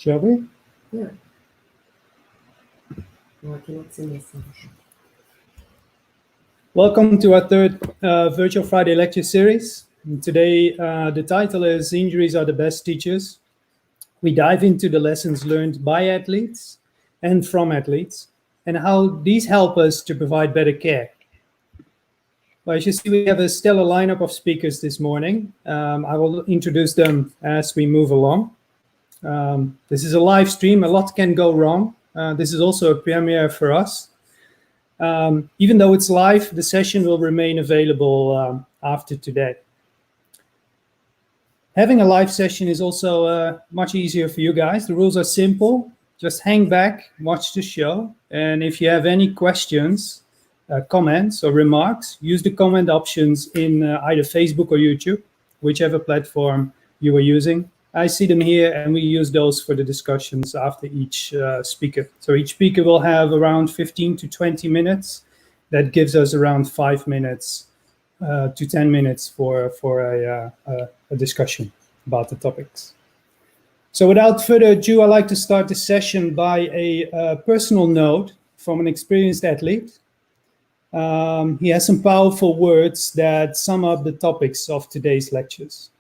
Shall we? Yeah. No, I cannot see myself. Welcome to our third Virtual Friday lecture series. And today, the title is Injuries Are the Best Teachers. We dive into the lessons learned by athletes and from athletes and how these help us to provide better care. Well, as you see, we have a stellar lineup of speakers this morning. I will introduce them as we move along. This is a live stream. A lot can go wrong. This is also a premiere for us. Even though it's live, the session will remain available after today. Having a live session is also much easier for you guys. The rules are simple. Just hang back, watch the show. And if you have any questions, comments or remarks, use the comment options in either Facebook or YouTube, whichever platform you are using. I see them here, and we use those for the discussions after each speaker. So each speaker will have around 15 to 20 minutes. That gives us around 5 minutes to 10 minutes for a discussion about the topics. So without further ado, I'd like to start the session by a personal note from an experienced athlete. He has some powerful words that sum up the topics of today's lectures.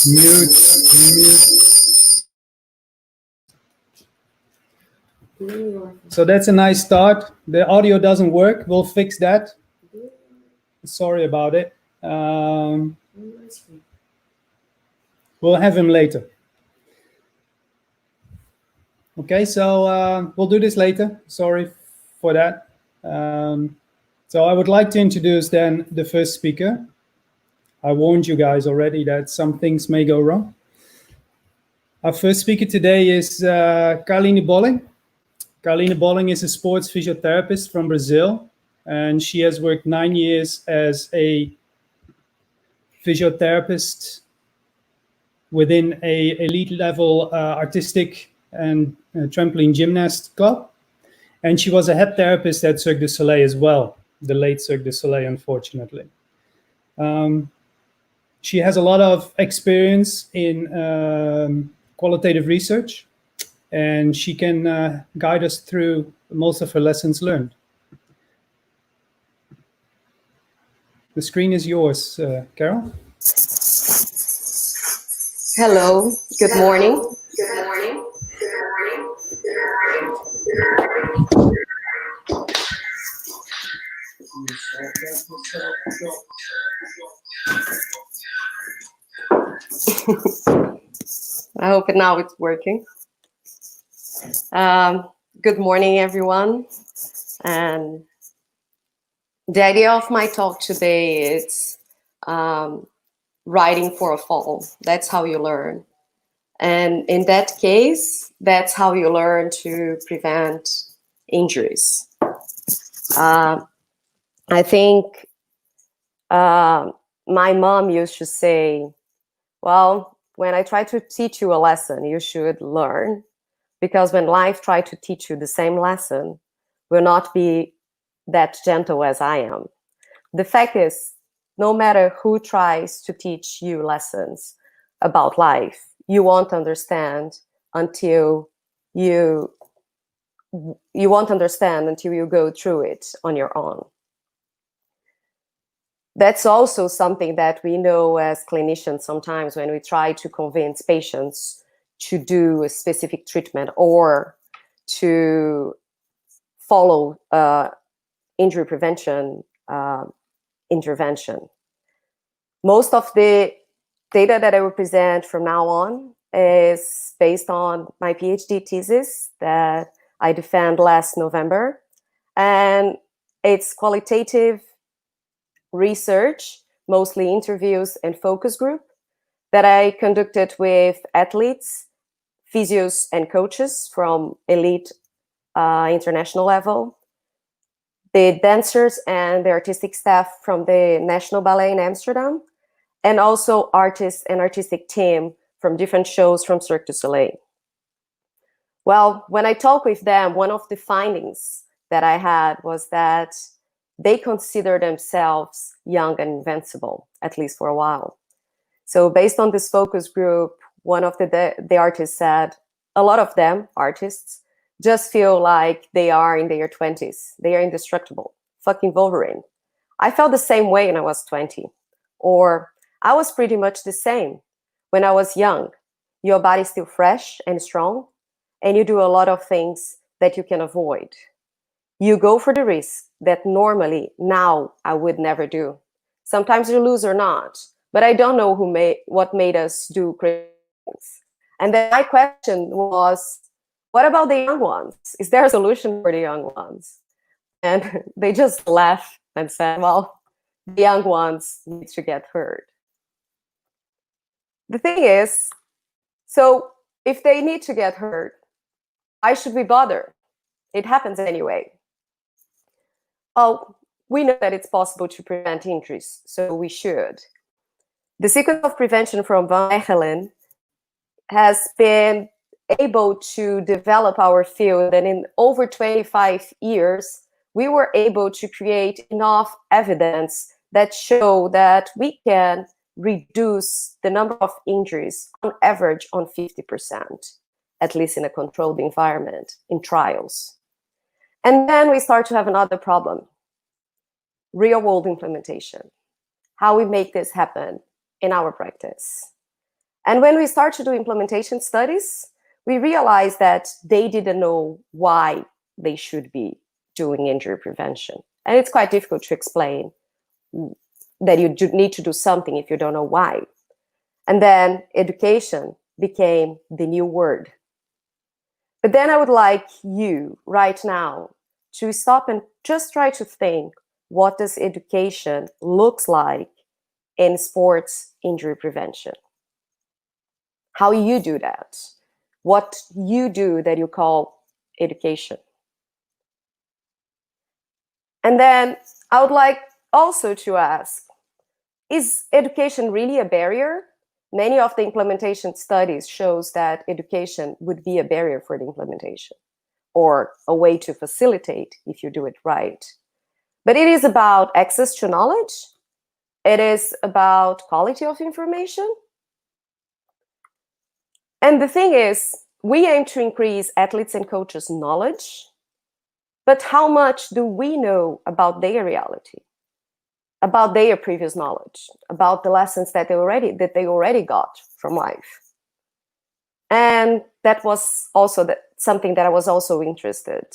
Mute. So that's a nice start. The audio doesn't work. We'll fix that. Sorry about it. We'll have him later. Okay, so we'll do this later. Sorry for that. So I would like to introduce then the first speaker. I warned you guys already that some things may go wrong. Our first speaker today is Carline Bolling. Carline Bolling is a sports physiotherapist from Brazil, and she has worked 9 years as a physiotherapist within a elite level artistic and trampoline gymnast club. And she was a head therapist at Cirque du Soleil as well, the late Cirque du Soleil, unfortunately. She has a lot of experience in qualitative research, and she can guide us through most of her lessons learned. The screen is yours, Carol. Hello, good morning. I hope now it's working. Good morning, everyone. And the idea of my talk today is writing for a fall. That's how you learn. And in that case, that's how you learn to prevent injuries. I think my mom used to say, well, when I try to teach you a lesson, you should learn, because when life tries to teach you the same lesson, will not be that gentle as I am. The fact is, no matter who tries to teach you lessons about life, you won't understand until you you won't understand until you go through it on your own. That's also something that we know as clinicians sometimes when we try to convince patients to do a specific treatment or to follow injury prevention intervention. Most of the data that I will present from now on is based on my PhD thesis that I defended last November. And it's qualitative research, mostly interviews and focus group, that I conducted with athletes, physios, and coaches from elite international level, the dancers and the artistic staff from the National Ballet in Amsterdam, and also artists and artistic team from different shows from Cirque du Soleil. Well, when I talk with them, one of the findings that I had was that they consider themselves young and invincible, at least for a while. So based on this focus group, one of the artists said, a lot of them, artists, just feel like they are in their 20s. They are indestructible, fucking Wolverine. I felt the same way when I was 20. Or I was pretty much the same when I was young. Your body's still fresh and strong, and you do a lot of things that you can avoid. You go for the risk that normally now I would never do. Sometimes you lose or not, but I don't know what made us do crazy things. And then my question was, what about the young ones? Is there a solution for the young ones? And they just laughed and said, well, the young ones need to get heard. The thing is, so if they need to get heard, why should we bother? It happens anyway. Oh, we know that it's possible to prevent injuries, so we should. The sequence of prevention from Van Mechelen has been able to develop our field, and in over 25 years, we were able to create enough evidence that show that we can reduce the number of injuries on average on 50%, at least in a controlled environment, in trials. And then we start to have another problem, real-world implementation, how we make this happen in our practice. And when we start to do implementation studies, we realize that they didn't know why they should be doing injury prevention. And it's quite difficult to explain that you need to do something if you don't know why. And then education became the new word. But then I would like you right now to stop and just try to think, what does education looks like in sports injury prevention? How you do that? What you do that you call education? And then I would like also to ask, is education really a barrier? Many of the implementation studies shows that education would be a barrier for the implementation, or a way to facilitate if you do it right. But it is about access to knowledge. It is about quality of information. And the thing is, we aim to increase athletes and coaches' knowledge, but how much do we know about their reality, about their previous knowledge, about the lessons that they already got from life? And that was also something that I was also interested.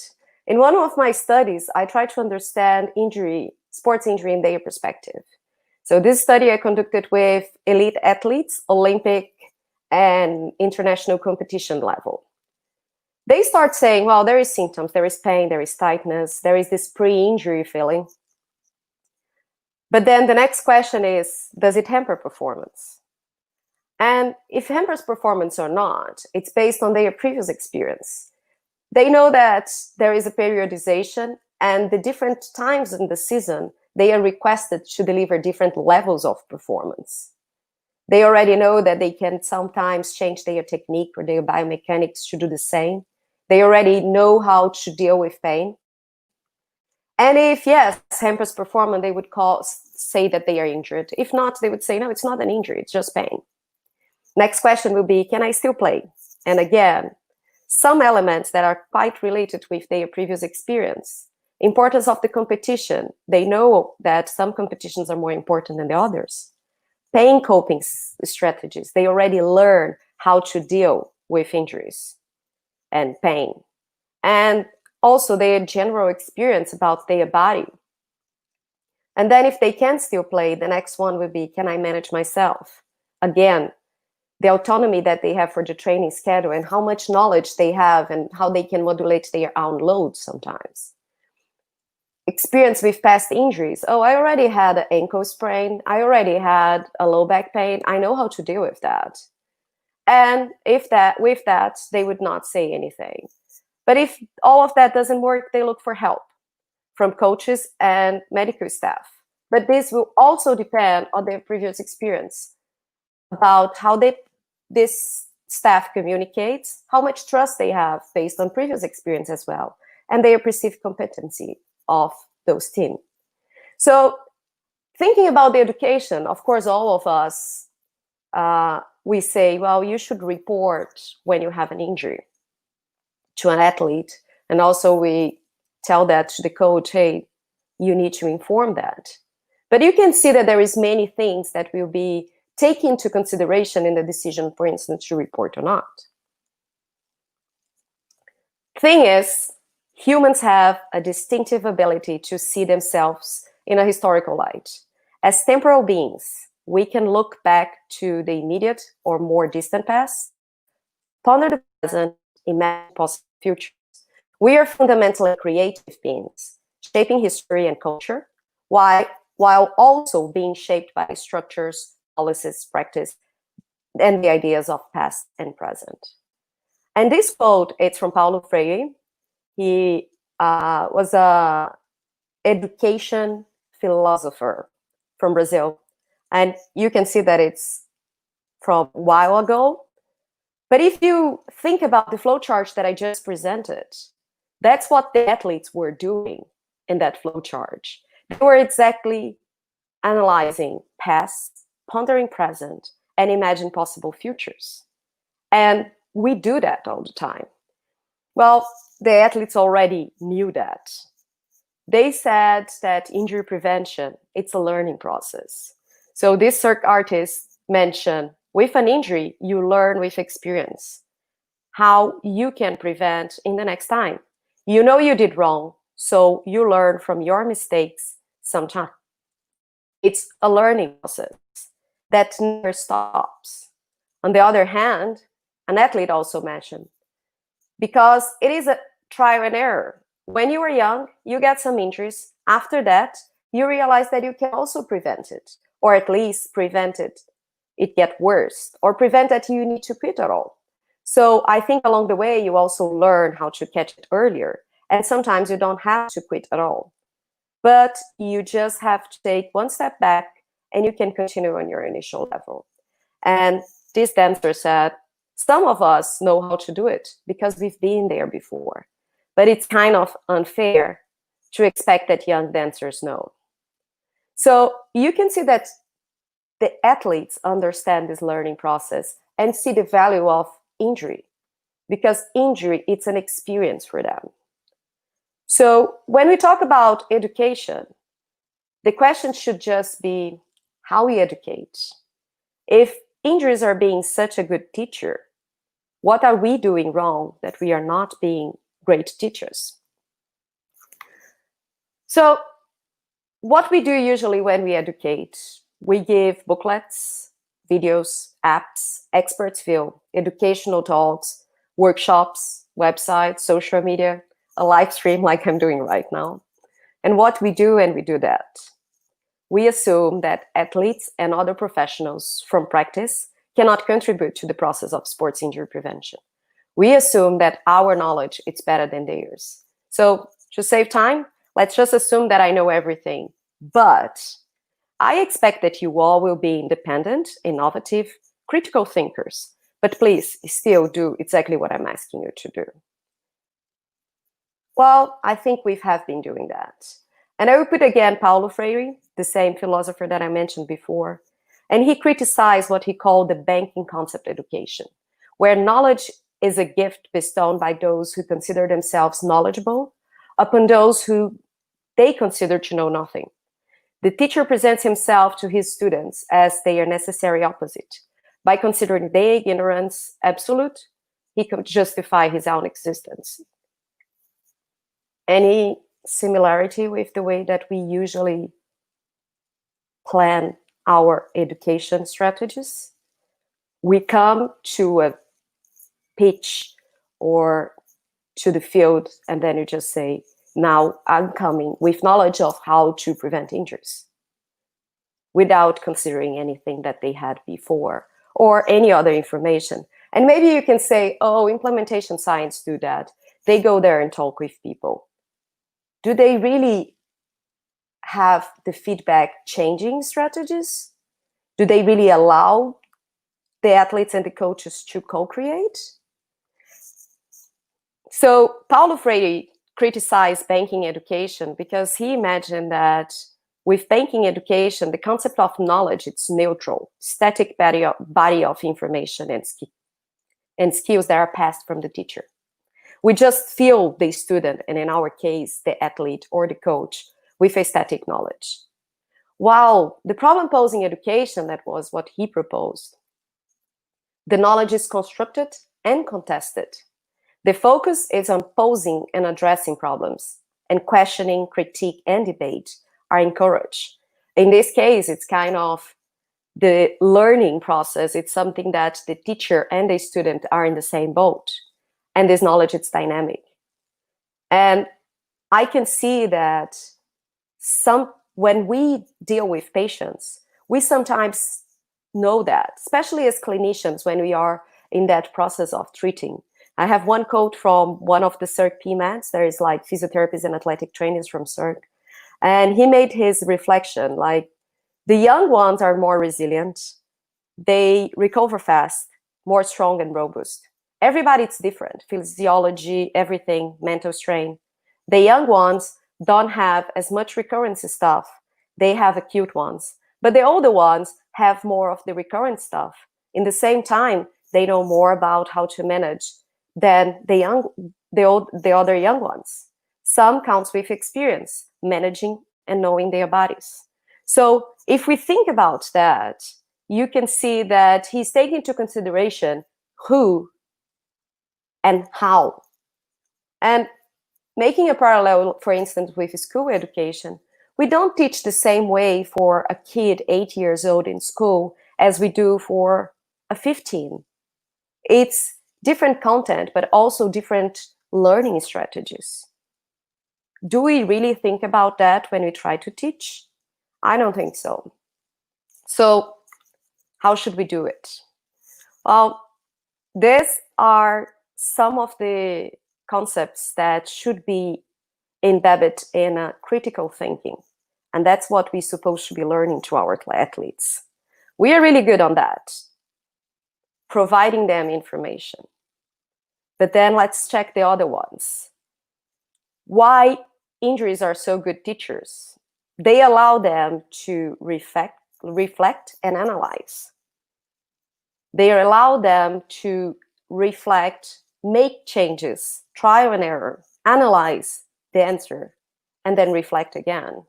In one of my studies, I tried to understand sports injury in their perspective. So this study I conducted with elite athletes, Olympic and international competition level. They start saying, well, there is symptoms, there is pain, there is tightness, there is this pre-injury feeling. But then the next question is, does it hamper performance? And if it hampers performance or not, it's based on their previous experience. They know that there is a periodization, and the different times in the season, they are requested to deliver different levels of performance. They already know that they can sometimes change their technique or their biomechanics to do the same. They already know how to deal with pain. And if yes, hampers performance, they would say that they are injured. If not, they would say, no, it's not an injury, it's just pain. Next question will be, can I still play? And again, some elements that are quite related with their previous experience. Importance of the competition. They know that some competitions are more important than the others. Pain coping strategies. They already learn how to deal with injuries and pain. And also their general experience about their body. And then if they can still play, the next one would be, can I manage myself? Again, the autonomy that they have for the training schedule and how much knowledge they have and how they can modulate their own load sometimes. Experience with past injuries. Oh, I already had an ankle sprain. I already had a low back pain. I know how to deal with that. And with that, they would not say anything. But if all of that doesn't work, they look for help from coaches and medical staff. But this will also depend on their previous experience about how this staff communicates, how much trust they have based on previous experience as well, and their perceived competency of those teams. So thinking about the education, of course, all of us, we say, well, you should report when you have an injury to an athlete. And also we tell that to the coach, hey, you need to inform that. But you can see that there is many things that will be taken into consideration in the decision, for instance, to report or not. Thing is, humans have a distinctive ability to see themselves in a historical light. As temporal beings, we can look back to the immediate or more distant past, ponder the present, imagine possible futures. We are fundamentally creative beings, shaping history and culture, while also being shaped by structures, policies, practice, and the ideas of past and present. And this quote, it's from Paulo Freire. He was an education philosopher from Brazil. And you can see that it's from a while ago. But if you think about the flowchart that I just presented, that's what the athletes were doing in that flowchart. They were exactly analyzing past, pondering present, and imagine possible futures. And we do that all the time. Well, the athletes already knew that. They said that injury prevention, it's a learning process. So this circ artist mentioned, with an injury, you learn with experience how you can prevent in the next time. You know you did wrong, so you learn from your mistakes sometime. It's a learning process that never stops. On the other hand, an athlete also mentioned, because it is a trial and error. When you are young, you get some injuries. After that, you realize that you can also prevent it, or at least prevent it get worse, or prevent that you need to quit at all. So I think along the way, you also learn how to catch it earlier. And sometimes you don't have to quit at all. But you just have to take one step back and you can continue on your initial level. And this dancer said, some of us know how to do it because we've been there before. But it's kind of unfair to expect that young dancers know. So you can see that the athletes understand this learning process and see the value of injury, because injury, it's an experience for them. So when we talk about education, the question should just be how we educate. If injuries are being such a good teacher, what are we doing wrong that we are not being great teachers? So what we do usually when we educate, we give booklets, videos, apps, experts view, educational talks, workshops, websites, social media, a live stream like I'm doing right now. And what we do when we do that, we assume that athletes and other professionals from practice cannot contribute to the process of sports injury prevention. We assume that our knowledge is better than theirs. So to save time, let's just assume that I know everything. But I expect that you all will be independent, innovative, critical thinkers. But please still do exactly what I'm asking you to do. Well, I think we have been doing that. And I will put again Paulo Freire, the same philosopher that I mentioned before. And he criticized what he called the banking concept education, where knowledge is a gift bestowed by those who consider themselves knowledgeable upon those who they consider to know nothing. The teacher presents himself to his students as their necessary opposite. By considering their ignorance absolute, he could justify his own existence. Any similarity with the way that we usually plan our education strategies? We come to a pitch or to the field, and then you just say, now I'm coming with knowledge of how to prevent injuries, without considering anything that they had before or any other information. And maybe you can say, oh, implementation science do that. They go there and talk with people. Do they really have the feedback changing strategies? Do they really allow the athletes and the coaches to co-create? So Paulo Freire criticized banking education because he imagined that with banking education, the concept of knowledge, it's neutral, static body of information and skills that are passed from the teacher. We just fill the student, and in our case, the athlete or the coach, with a static knowledge. While the problem-posing education, that was what he proposed, the knowledge is constructed and contested. The focus is on posing and addressing problems, and questioning, critique, and debate are encouraged. In this case, it's kind of the learning process. It's something that the teacher and the student are in the same boat. And this knowledge, it's dynamic. And I can see that when we deal with patients, we sometimes know that, especially as clinicians, when we are in that process of treating. I have one quote from one of the CERC PMATs. There is like physiotherapists and athletic trainers from CERC. And he made his reflection, like, the young ones are more resilient. They recover fast, more strong and robust. Everybody's different, physiology, everything, mental strain. The young ones don't have as much recurrence stuff. They have acute ones. But the older ones have more of the recurrent stuff. In the same time, they know more about how to manage than the other young ones. Some counts with experience, managing and knowing their bodies. So if we think about that, you can see that he's taking into consideration who and how. And making a parallel, for instance, with school education, we don't teach the same way for a kid 8 years old in school as we do for a 15. It's different content, but also different learning strategies. Do we really think about that when we try to teach? I don't think so. So how should we do it? Well, these are some of the concepts that should be embedded in a critical thinking. And that's what we're supposed to be learning to our athletes. We are really good on that, providing them information. But then let's check the other ones. Why injuries are so good teachers? They allow them to reflect and analyze. They allow them to reflect, make changes, trial and error, analyze the answer, and then reflect again.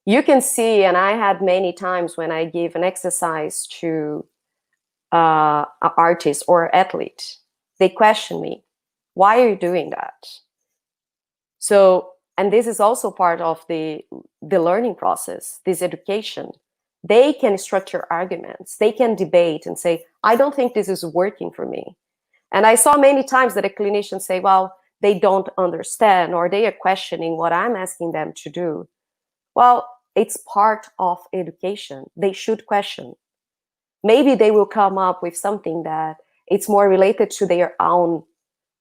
You can see, and I had many times when I give an exercise to an artist or athlete, they question me, why are you doing that? So, and this is also part of the learning process, this education. They can structure arguments, they can debate and say, I don't think this is working for me. And I saw many times that a clinician say, well, they don't understand, or they are questioning what I'm asking them to do. Well, it's part of education. They should question. Maybe they will come up with something that it's more related to their own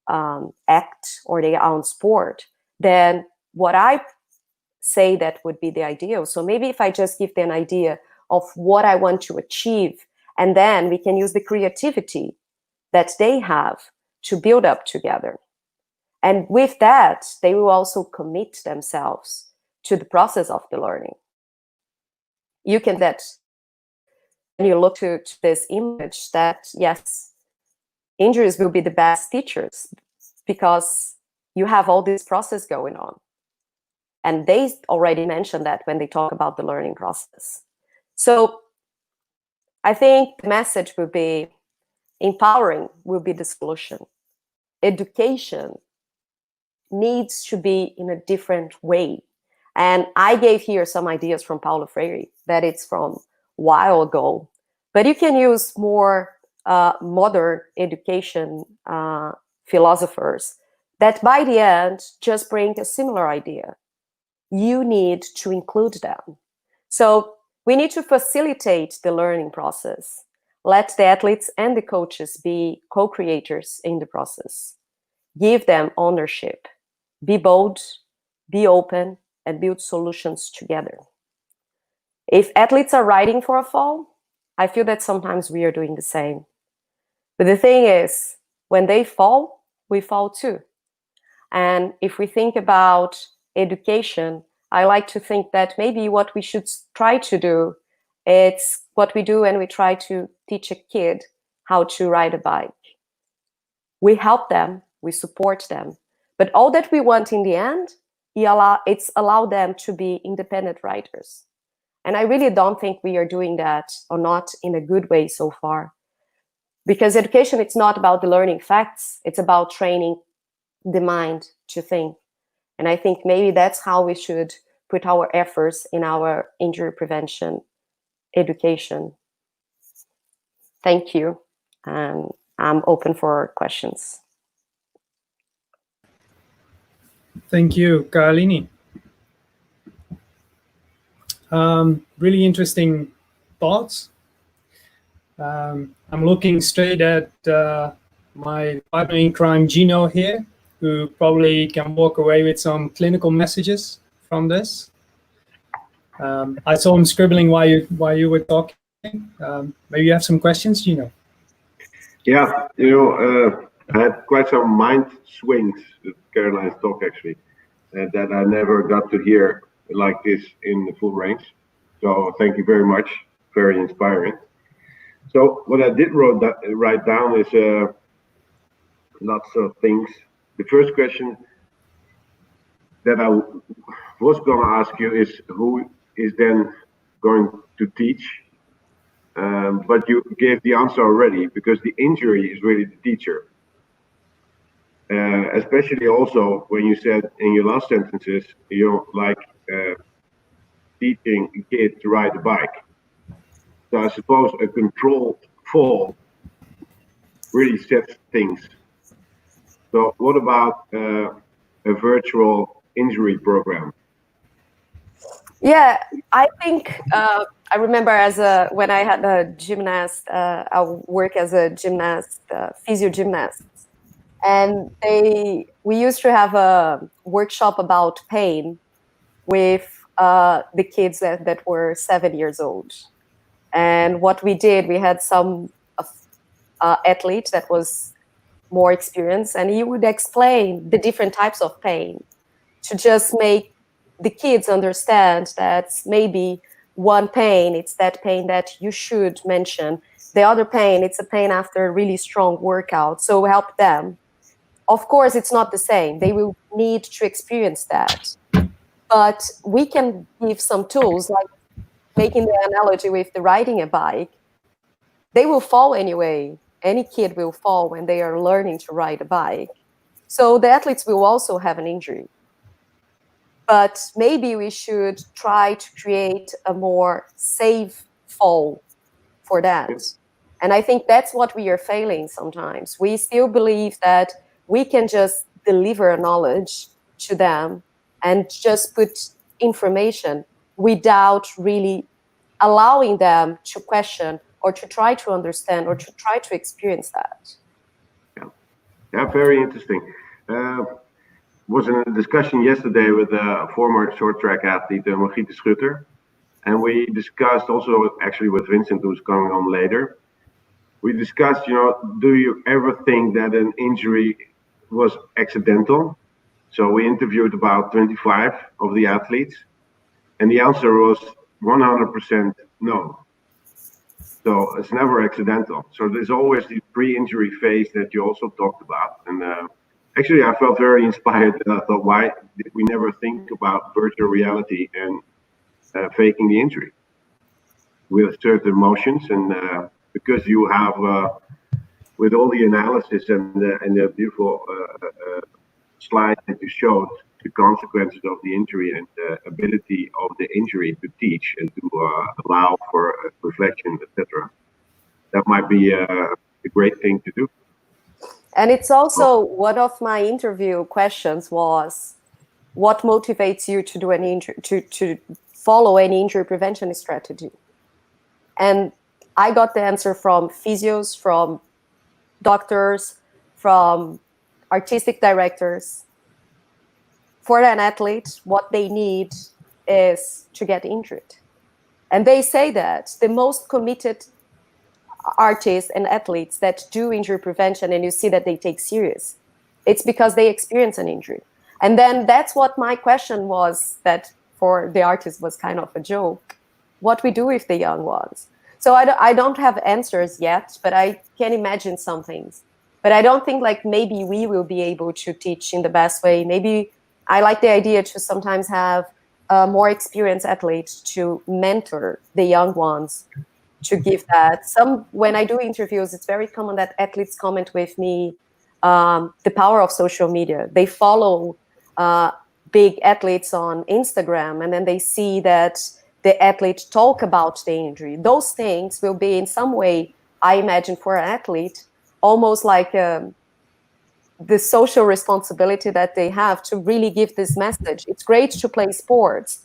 act or their own sport than what I say that would be the ideal. So maybe if I just give them an idea of what I want to achieve, and then we can use the creativity that they have to build up together. And with that, they will also commit themselves to the process of the learning. You can that, when you look to this image, that yes, injuries will be the best teachers, because you have all this process going on. And they already mentioned that when they talk about the learning process. So I think the message will be empowering will be the solution. Education needs to be in a different way. And I gave here some ideas from Paulo Freire, that it's from a while ago. But you can use more modern education philosophers that by the end just bring a similar idea. You need to include them. So we need to facilitate the learning process. Let the athletes and the coaches be co-creators in the process. Give them ownership. Be bold, be open, and build solutions together. If athletes are riding for a fall, I feel that sometimes we are doing the same. But the thing is, when they fall, we fall too. And if we think about education, I like to think that maybe what we should try to do, it's what we do when we try to teach a kid how to ride a bike. We help them, we support them, but all that we want in the end, it's allow them to be independent riders. And I really don't think we are doing that, or not in a good way so far. Because education, it's not about the learning facts, it's about training the mind to think. And I think maybe that's how we should put our efforts in our injury prevention education. Thank you. And I'm open for questions. Thank you, Carlini. Really interesting thoughts. I'm looking straight at my partner in crime, Gino, here, who probably can walk away with some clinical messages from this. I saw him scribbling while you were talking. Maybe you have some questions, Gino? Yeah, I had quite some mind swings with Caroline's talk, actually, that I never got to hear like this in the full range. So thank you very much. Very inspiring. So what I did write down is lots of things. The first question that I was going to ask you is, who is then going to teach? But you gave the answer already, because the injury is really the teacher. Especially also when you said in your last sentences, like teaching a kid to ride a bike. So I suppose a controlled fall really sets things. So what about a virtual injury program? Yeah, I think I remember when I had a gymnast, I work as a gymnast, physio gymnast, and we used to have a workshop about pain with the kids that were 7 years old. And what we did, we had some athlete that was more experienced, and he would explain the different types of pain to just make the kids understand that maybe one pain, it's that pain that you should mention. The other pain, it's a pain after a really strong workout. So help them. Of course, it's not the same. They will need to experience that. But we can give some tools, like making the analogy with the riding a bike. They will fall anyway. Any kid will fall when they are learning to ride a bike. So the athletes will also have an injury. But maybe we should try to create a more safe fall for that. And I think that's what we are failing sometimes. We still believe that we can just deliver knowledge to them and just put information without really allowing them to question or to try to understand or to try to experience that. Yeah, very interesting. Was in a discussion yesterday with a former short track athlete, Margriete Schutter, and we discussed also actually with Vincent, who's coming on later. We discussed, do you ever think that an injury was accidental? So we interviewed about 25 of the athletes, and the answer was 100% no. So it's never accidental. So there's always the pre-injury phase that you also talked about. And actually, I felt very inspired. I thought, why did we never think about virtual reality and faking the injury with certain motions? And because you have, with all the analysis and the beautiful slide that you showed, the consequences of the injury and the ability of the injury to teach and to allow for reflection, etc. That might be a great thing to do. And it's also one of my interview questions was, what motivates you to do an injury, to follow an injury prevention strategy? And I got the answer from physios, from doctors, from artistic directors. For an athlete, what they need is to get injured. And they say that the most committed artists and athletes that do injury prevention, and you see that they take serious, it's because they experience an injury. And then that's what my question was, that for the artist was kind of a joke. What we do with the young ones? So I don't have answers yet, but I can imagine some things. But I don't think like maybe we will be able to teach in the best way. Maybe I like the idea to sometimes have more experienced athletes to mentor the young ones, to give that. When I do interviews, it's very common that athletes comment with me the power of social media. They follow big athletes on Instagram, and then they see that the athlete talk about the injury. Those things will be in some way, I imagine, for an athlete, almost like the social responsibility that they have to really give this message. It's great to play sports,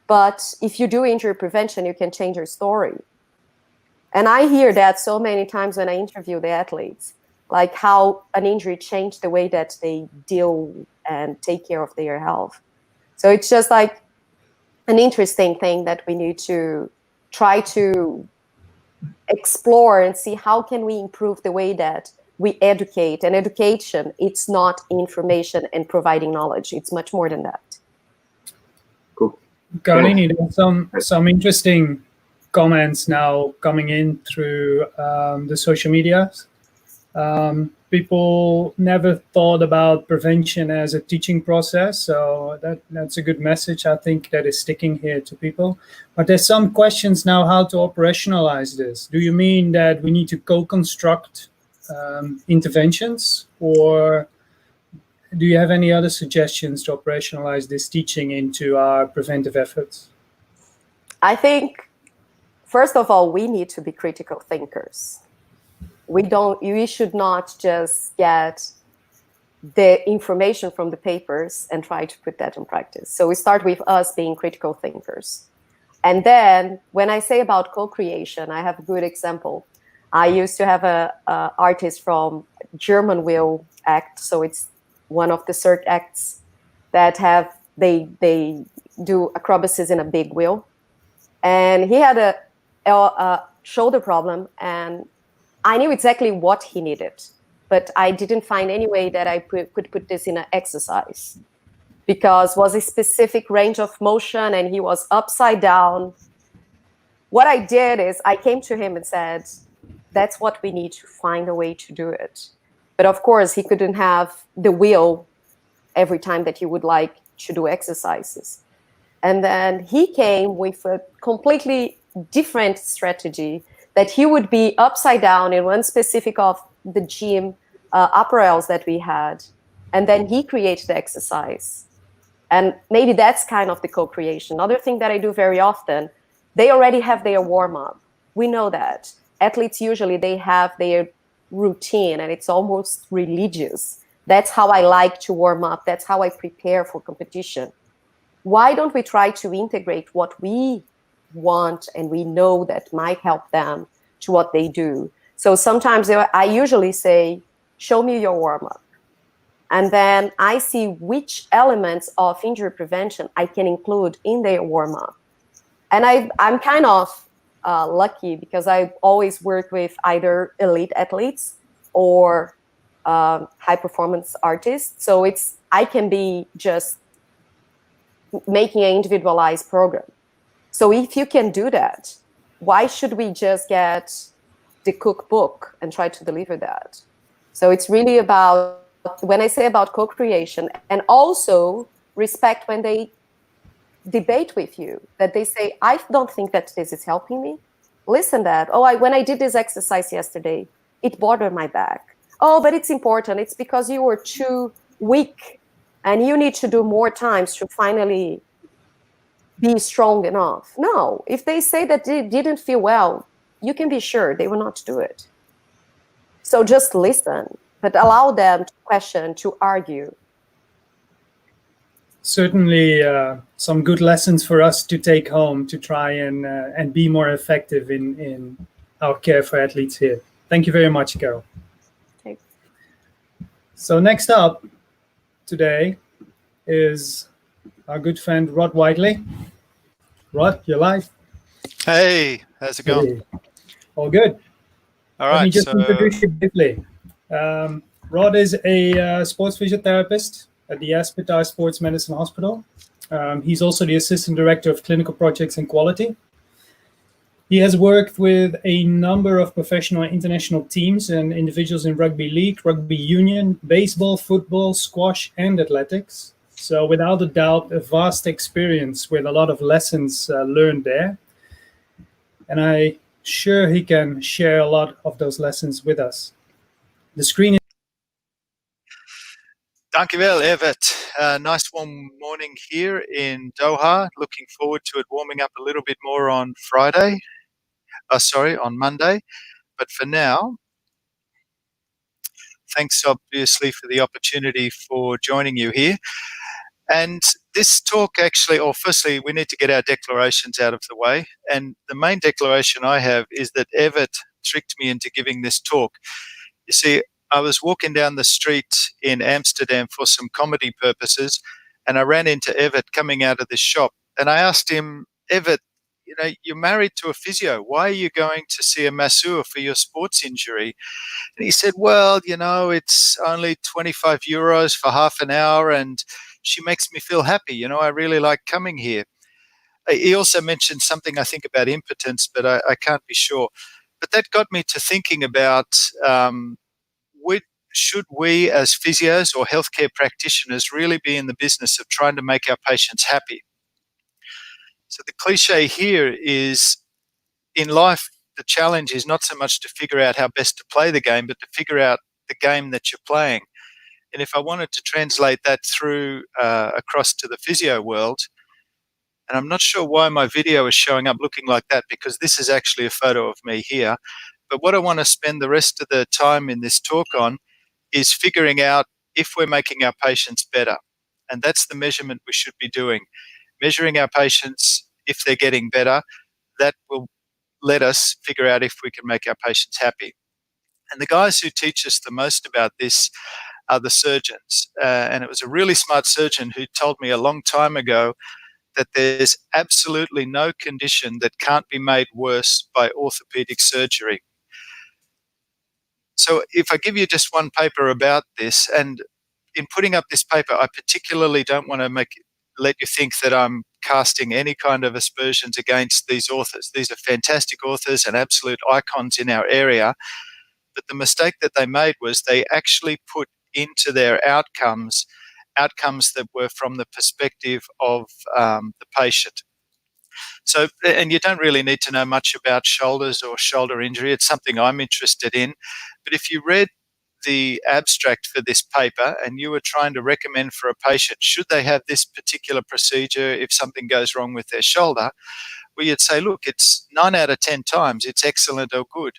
but if you do injury prevention, you can change your story. And I hear that so many times when I interview the athletes, like how an injury changed the way that they deal and take care of their health. So it's just like an interesting thing that we need to try to explore and see how can we improve the way that we educate. And education, it's not information and providing knowledge. It's much more than that. Cool. Carlini, there's some interesting comments now coming in through the social media. People never thought about prevention as a teaching process, so that's a good message, I think, that is sticking here to people. But there's some questions now how to operationalize this. Do you mean that we need to co-construct interventions, or do you have any other suggestions to operationalize this teaching into our preventive efforts? I think, first of all, we need to be critical thinkers. We should not just get the information from the papers and try to put that in practice. So we start with us being critical thinkers. And then when I say about co-creation, I have a good example. I used to have a artist from German Wheel Act. So it's one of the circ acts that they do acrobacies in a big wheel. And he had a shoulder problem, and I knew exactly what he needed, but I didn't find any way that I could put this in an exercise, because it was a specific range of motion and he was upside down. What I did is I came to him and said, that's what we need to find a way to do it. But of course, he couldn't have the wheel every time that he would like to do exercises. And then he came with a completely different strategy, that he would be upside down in one specific of the gym apparels that we had. And then he created the exercise. And maybe that's kind of the co-creation. Another thing that I do very often, they already have their warm-up. We know that. Athletes usually, they have their routine, and it's almost religious. That's how I like to warm up. That's how I prepare for competition. Why don't we try to integrate what we want and we know that might help them to what they do? So sometimes I usually say, show me your warm-up. And then I see which elements of injury prevention I can include in their warm-up. And I'm kind of lucky, because I always work with either elite athletes or high-performance artists. So I can be just making an individualized program. So if you can do that, why should we just get the cookbook and try to deliver that? So it's really about, when I say about co-creation, and also respect when they debate with you, that they say, I don't think that this is helping me. Listen that, when I did this exercise yesterday, it bothered my back. Oh, but it's important. It's because you were too weak and you need to do more times to finally be strong enough. No, if they say that they didn't feel well, you can be sure they will not do it. So just listen, but allow them to question, to argue. Certainly some good lessons for us to take home to try and be more effective in our care for athletes here. Thank you very much, Carol. Okay. So next up today is our good friend Rod Whiteley. Rod, you're live. Hey, how's it going? Hey. All good. All Let me right. just So, introduce you briefly. Rod is a sports physiotherapist at the Aspetar Sports Medicine Hospital. He's also the Assistant Director of Clinical Projects and Quality. He has worked with a number of professional and international teams and individuals in rugby league, rugby union, baseball, football, squash, and athletics. So without a doubt, a vast experience with a lot of lessons learned there. And I'm sure he can share a lot of those lessons with us. The screen is... dankjewel, Evert. Nice warm morning here in Doha. Looking forward to it warming up a little bit more on on Monday. But for now, thanks obviously for the opportunity for joining you here. And this talk actually, or firstly, we need to get our declarations out of the way. And the main declaration I have is that Evert tricked me into giving this talk. You see, I was walking down the street in Amsterdam for some comedy purposes, and I ran into Evert coming out of this shop. And I asked him, Evert, you're married to a physio. Why are you going to see a masseur for your sports injury? And he said, well, it's only 25 euros for half an hour, and she makes me feel happy. I really like coming here. He also mentioned something, I think, about impotence, but I can't be sure. But that got me to thinking about should we as physios or healthcare practitioners really be in the business of trying to make our patients happy? So the cliche here is, in life, the challenge is not so much to figure out how best to play the game, but to figure out the game that you're playing. And if I wanted to translate that through across to the physio world, and I'm not sure why my video is showing up looking like that, because this is actually a photo of me here. But what I want to spend the rest of the time in this talk on is figuring out if we're making our patients better. And that's the measurement we should be doing. Measuring our patients, if they're getting better, that will let us figure out if we can make our patients happy. And the guys who teach us the most about this are the surgeons. And it was a really smart surgeon who told me a long time ago that there's absolutely no condition that can't be made worse by orthopedic surgery. So if I give you just one paper about this, and in putting up this paper, I particularly don't want to let you think that I'm casting any kind of aspersions against these authors. These are fantastic authors and absolute icons in our area. But the mistake that they made was they actually put into their outcomes that were from the perspective of the patient. So, and you don't really need to know much about shoulders or shoulder injury. It's something I'm interested in. But if you read the abstract for this paper and you were trying to recommend for a patient, should they have this particular procedure if something goes wrong with their shoulder, well, you'd say, look, it's 9 out of 10 times, it's excellent or good.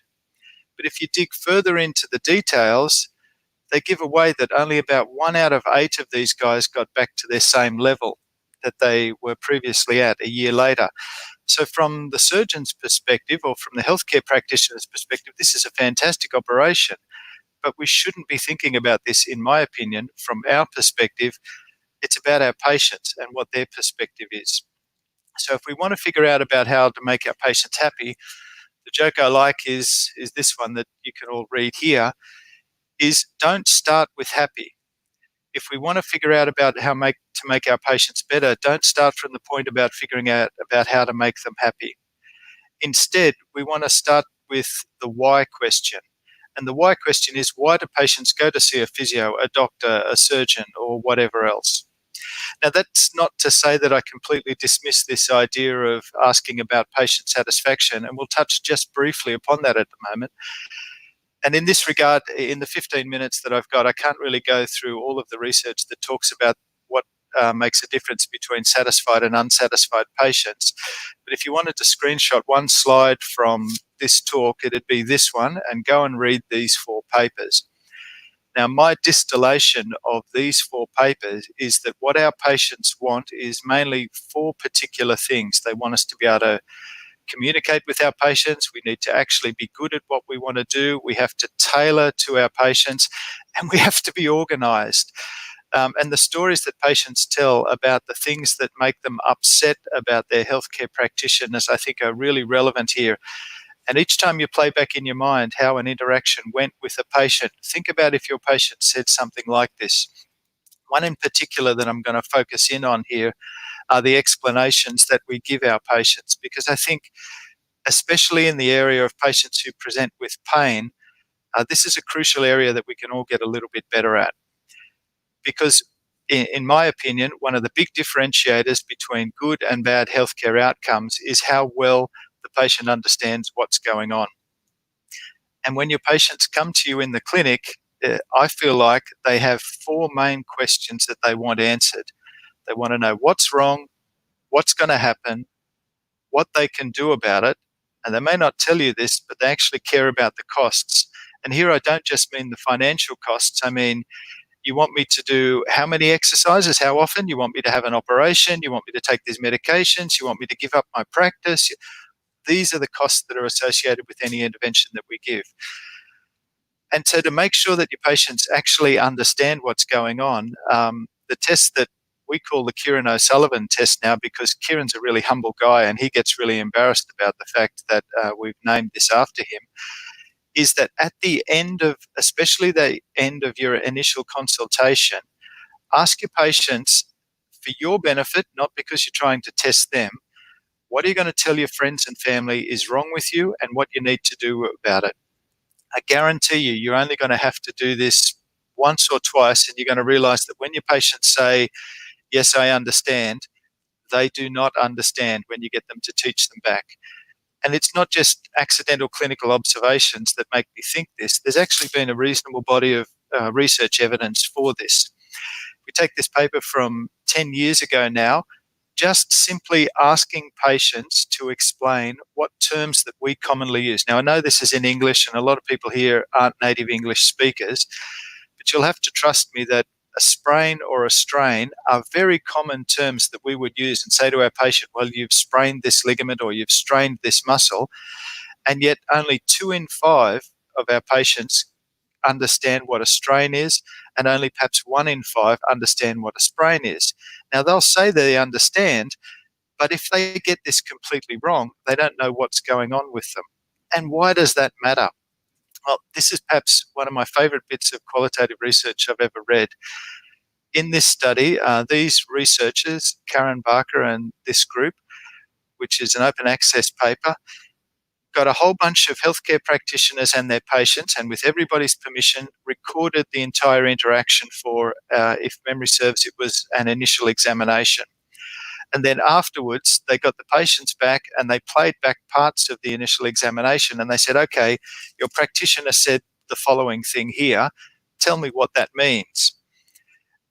But if you dig further into the details, they give away that only about 1 out of 8 of these guys got back to their same level that they were previously at a year later. So from the surgeon's perspective, or from the healthcare practitioner's perspective, this is a fantastic operation. But we shouldn't be thinking about this, in my opinion, from our perspective. It's about our patients and what their perspective is. So if we want to figure out about how to make our patients happy, the joke I like is this one that you can all read here, is don't start with happy. If we want to figure out about how to make our patients better, don't start from the point about figuring out about how to make them happy. Instead, we want to start with the why question. And the why question is, why do patients go to see a physio, a doctor, a surgeon, or whatever else? Now, that's not to say that I completely dismiss this idea of asking about patient satisfaction, and we'll touch just briefly upon that at the moment. And in this regard, in the 15 minutes that I've got, I can't really go through all of the research that talks about what makes a difference between satisfied and unsatisfied patients. But if you wanted to screenshot one slide from this talk, it'd be this one, and go and read these 4 papers. Now, my distillation of these 4 papers is that what our patients want is mainly 4 particular things. They want us to be able to communicate with our patients. We need to actually be good at what we want to do. We have to tailor to our patients, and we have to be organized. And the stories that patients tell about the things that make them upset about their healthcare practitioners, I think, are really relevant here. And each time you play back in your mind how an interaction went with a patient, think about if your patient said something like this. One in particular that I'm going to focus in on here are the explanations that we give our patients, because I think, especially in the area of patients who present with pain, this is a crucial area that we can all get a little bit better at. Because in my opinion, one of the big differentiators between good and bad healthcare outcomes is how well the patient understands what's going on. And when your patients come to you in the clinic, I feel like they have 4 main questions that they want answered. They want to know what's wrong, what's going to happen, what they can do about it. And they may not tell you this, but they actually care about the costs. And here I don't just mean the financial costs. I mean, you want me to do how many exercises, how often? You want me to have an operation? You want me to take these medications? You want me to give up my practice? These are the costs that are associated with any intervention that we give. And so to make sure that your patients actually understand what's going on, the test that we call the Kieran O'Sullivan test now, because Kieran's a really humble guy and he gets really embarrassed about the fact that we've named this after him, is that at the end of, especially the end of your initial consultation, ask your patients for your benefit, not because you're trying to test them, what are you going to tell your friends and family is wrong with you and what you need to do about it? I guarantee you, you're only going to have to do this once or twice, and you're going to realize that when your patients say, yes, I understand, they do not understand when you get them to teach them back. And it's not just accidental clinical observations that make me think this. There's actually been a reasonable body of research evidence for this. We take this paper from 10 years ago now, just simply asking patients to explain what terms that we commonly use. Now, I know this is in English and a lot of people here aren't native English speakers, but you'll have to trust me that a sprain or a strain are very common terms that we would use and say to our patient, well, you've sprained this ligament or you've strained this muscle, and yet only 2 in 5 of our patients understand what a strain is, and only perhaps 1 in 5 understand what a sprain is. Now, they'll say they understand, but if they get this completely wrong, they don't know what's going on with them. And why does that matter? Well, this is perhaps one of my favorite bits of qualitative research I've ever read. In this study, these researchers, Karen Barker and this group, which is an open access paper, got a whole bunch of healthcare practitioners and their patients, and with everybody's permission, recorded the entire interaction for, if memory serves, it was an initial examination. And then afterwards, they got the patients back and they played back parts of the initial examination, and they said, okay, your practitioner said the following thing here. Tell me what that means.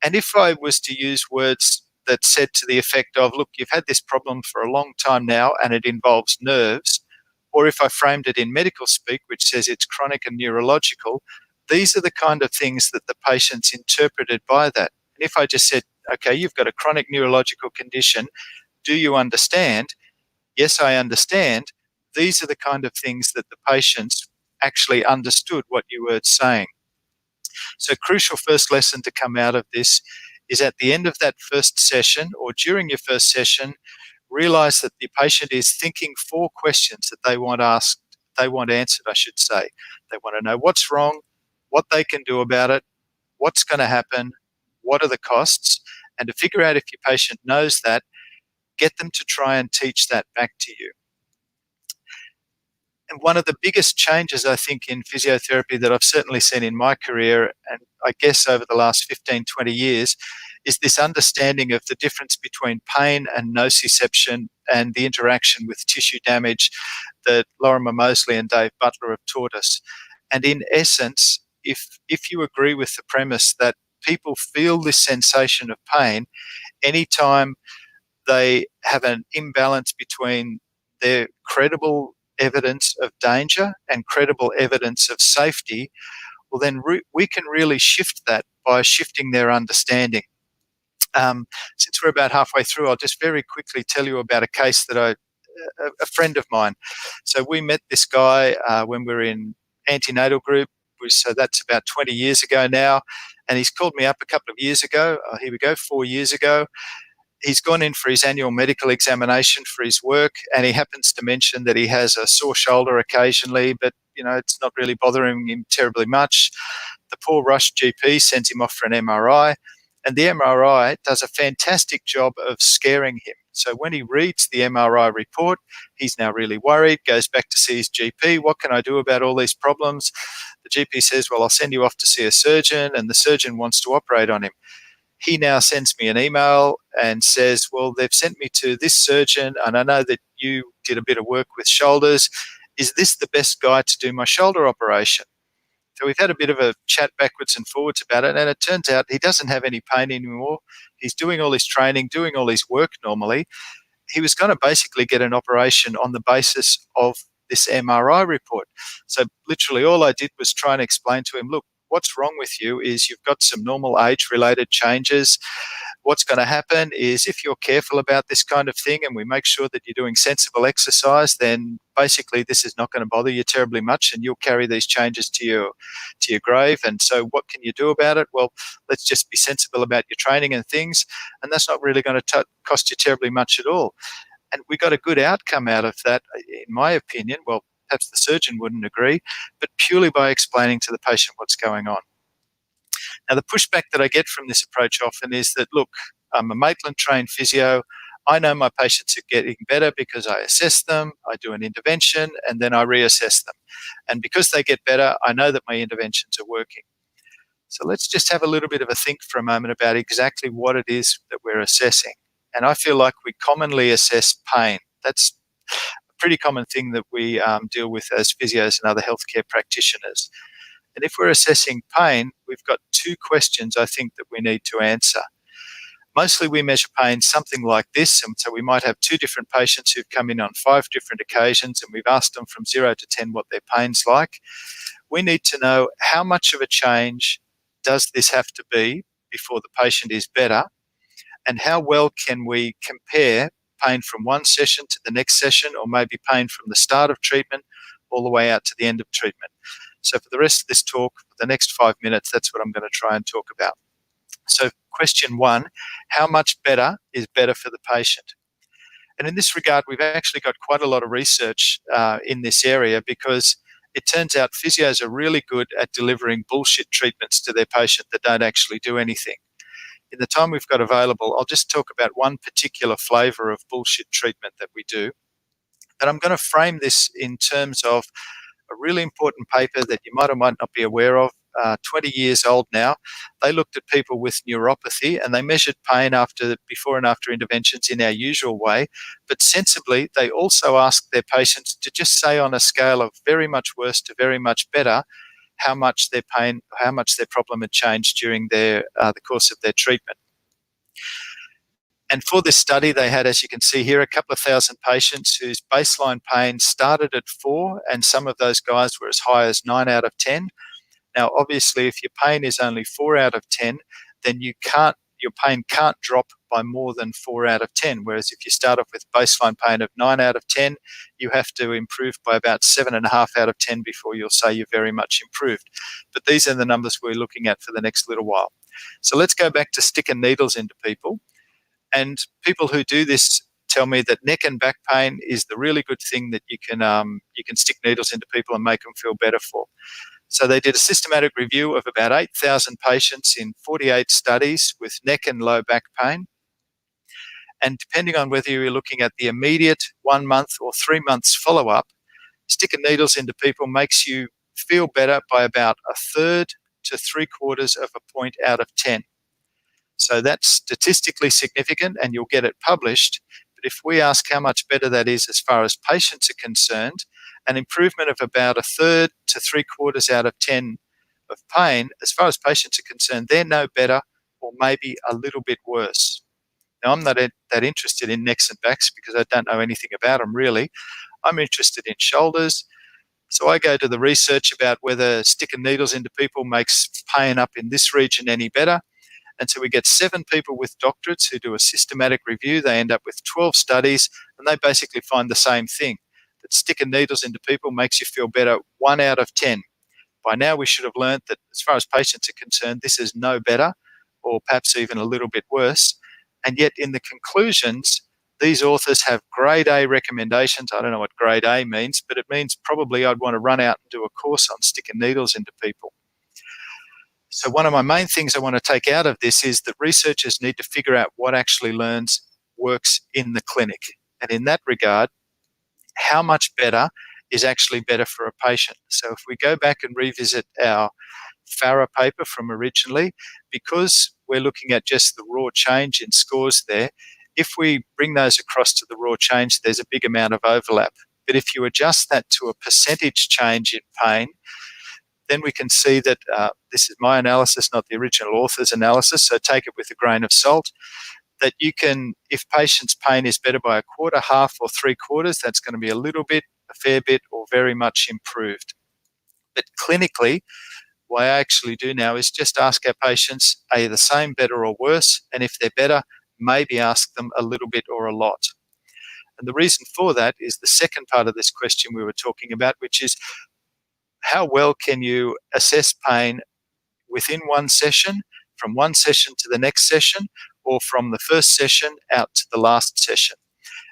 And if I was to use words that said to the effect of, look, you've had this problem for a long time now and it involves nerves, or if I framed it in medical speak, which says it's chronic and neurological, these are the kind of things that the patients interpreted by that. And if I just said, okay, you've got a chronic neurological condition, do you understand? Yes, I understand. These are the kind of things that the patients actually understood what you were saying. So crucial first lesson to come out of this is at the end of that first session or during your first session, realize that the patient is thinking 4 questions that they want answered, I should say. They want to know what's wrong, what they can do about it, what's going to happen, what are the costs, and to figure out if your patient knows that, get them to try and teach that back to you. And one of the biggest changes, I think, in physiotherapy that I've certainly seen in my career, and I guess over the last 15, 20 years, is this understanding of the difference between pain and nociception and the interaction with tissue damage that Lorimer Moseley and Dave Butler have taught us. And in essence, if you agree with the premise that people feel this sensation of pain anytime they have an imbalance between their credible evidence of danger and credible evidence of safety, well, then we can really shift that by shifting their understanding. Since we're about halfway through, I'll just very quickly tell you about a case that a friend of mine. So we met this guy when we were in antenatal group, so that's about 20 years ago now, and he's called me up a couple of years ago. Here we go, 4 years ago. He's gone in for his annual medical examination for his work, and he happens to mention that he has a sore shoulder occasionally, but it's not really bothering him terribly much. The poor rush GP sends him off for an MRI, and the MRI does a fantastic job of scaring him. So when he reads the MRI report, he's now really worried, goes back to see his GP. What can I do about all these problems? The GP says, well, I'll send you off to see a surgeon, and the surgeon wants to operate on him. He now sends me an email and says, well, they've sent me to this surgeon, and I know that you did a bit of work with shoulders. Is this the best guy to do my shoulder operation? So we've had a bit of a chat backwards and forwards about it, and it turns out he doesn't have any pain anymore. He's doing all his training, doing all his work normally. He was going to basically get an operation on the basis of this MRI report. So literally all I did was try and explain to him, look, what's wrong with you is you've got some normal age-related changes. What's going to happen is if you're careful about this kind of thing and we make sure that you're doing sensible exercise, then basically this is not going to bother you terribly much and you'll carry these changes to your grave. And so what can you do about it? Well, let's just be sensible about your training and things, and that's not really going to cost you terribly much at all. And we got a good outcome out of that, in my opinion. Well, perhaps the surgeon wouldn't agree, but purely by explaining to the patient what's going on. Now, the pushback that I get from this approach often is that, look, I'm a Maitland-trained physio. I know my patients are getting better because I assess them, I do an intervention, and then I reassess them. And because they get better, I know that my interventions are working. So let's just have a little bit of a think for a moment about exactly what it is that we're assessing. And I feel like we commonly assess pain. That's pretty common thing that we deal with as physios and other healthcare practitioners. And if we're assessing pain, we've got two questions I think that we need to answer. Mostly we measure pain something like this, and so we might have 2 different patients who've come in on 5 different occasions, and we've asked them from 0 to 10 what their pain's like. We need to know how much of a change does this have to be before the patient is better, and how well can we compare pain from one session to the next session, or maybe pain from the start of treatment all the way out to the end of treatment. So for the rest of this talk, for the next 5 minutes, that's what I'm going to try and talk about. So question 1, how much better is better for the patient? And in this regard, we've actually got quite a lot of research in this area, because it turns out physios are really good at delivering bullshit treatments to their patient that don't actually do anything. In the time we've got available, I'll just talk about one particular flavour of bullshit treatment that we do. And I'm going to frame this in terms of a really important paper that you might or might not be aware of, 20 years old now. They looked at people with neuropathy and they measured pain before and after interventions in our usual way, but sensibly they also asked their patients to just say on a scale of very much worse to very much better how much their pain, how much their problem had changed during the course of their treatment. And for this study, they had, as you can see here, a couple of thousand patients whose baseline pain started at 4, and some of those guys were as high as 9 out of 10. Now, obviously, if your pain is only 4 out of 10, then your pain can't drop by more than 4 out of 10. Whereas if you start off with baseline pain of 9 out of 10, you have to improve by about 7.5 out of 10 before you'll say you're very much improved. But these are the numbers we're looking at for the next little while. So let's go back to sticking needles into people. And people who do this tell me that neck and back pain is the really good thing that you can stick needles into people and make them feel better for. So they did a systematic review of about 8,000 patients in 48 studies with neck and low back pain. And depending on whether you're looking at the immediate 1 month or 3 months follow-up, sticking needles into people makes you feel better by about 1/3 to 3/4 of a point out of 10. So that's statistically significant, and you'll get it published. But if we ask how much better that is as far as patients are concerned, an improvement of about 1/3 to 3/4 out of 10 of pain, as far as patients are concerned, they're no better or maybe a little bit worse. Now, I'm not that interested in necks and backs because I don't know anything about them really. I'm interested in shoulders. So I go to the research about whether sticking needles into people makes pain up in this region any better. And so we get 7 people with doctorates who do a systematic review. They end up with 12 studies, and they basically find the same thing, that sticking needles into people makes you feel better 1 out of 10. By now, we should have learned that as far as patients are concerned, this is no better, or perhaps even a little bit worse. And yet in the conclusions, these authors have grade A recommendations. I don't know what grade A means, but it means probably I'd want to run out and do a course on sticking needles into people. So one of my main things I want to take out of this is that researchers need to figure out what actually works in the clinic. And in that regard, how much better is actually better for a patient. So if we go back and revisit our Farah paper from originally, because we're looking at just the raw change in scores there, if we bring those across to the raw change, there's a big amount of overlap. But if you adjust that to a percentage change in pain, then we can see that this is my analysis, not the original author's analysis, so take it with a grain of salt, that you can, if patient's pain is better by 1/4, 1/2, or 3/4, that's going to be a little bit, a fair bit, or very much improved. But clinically, what I actually do now is just ask our patients, are you the same, better, or worse? And if they're better, maybe ask them a little bit or a lot. And the reason for that is the second part of this question we were talking about, which is how well can you assess pain within one session, from one session to the next session, or from the first session out to the last session.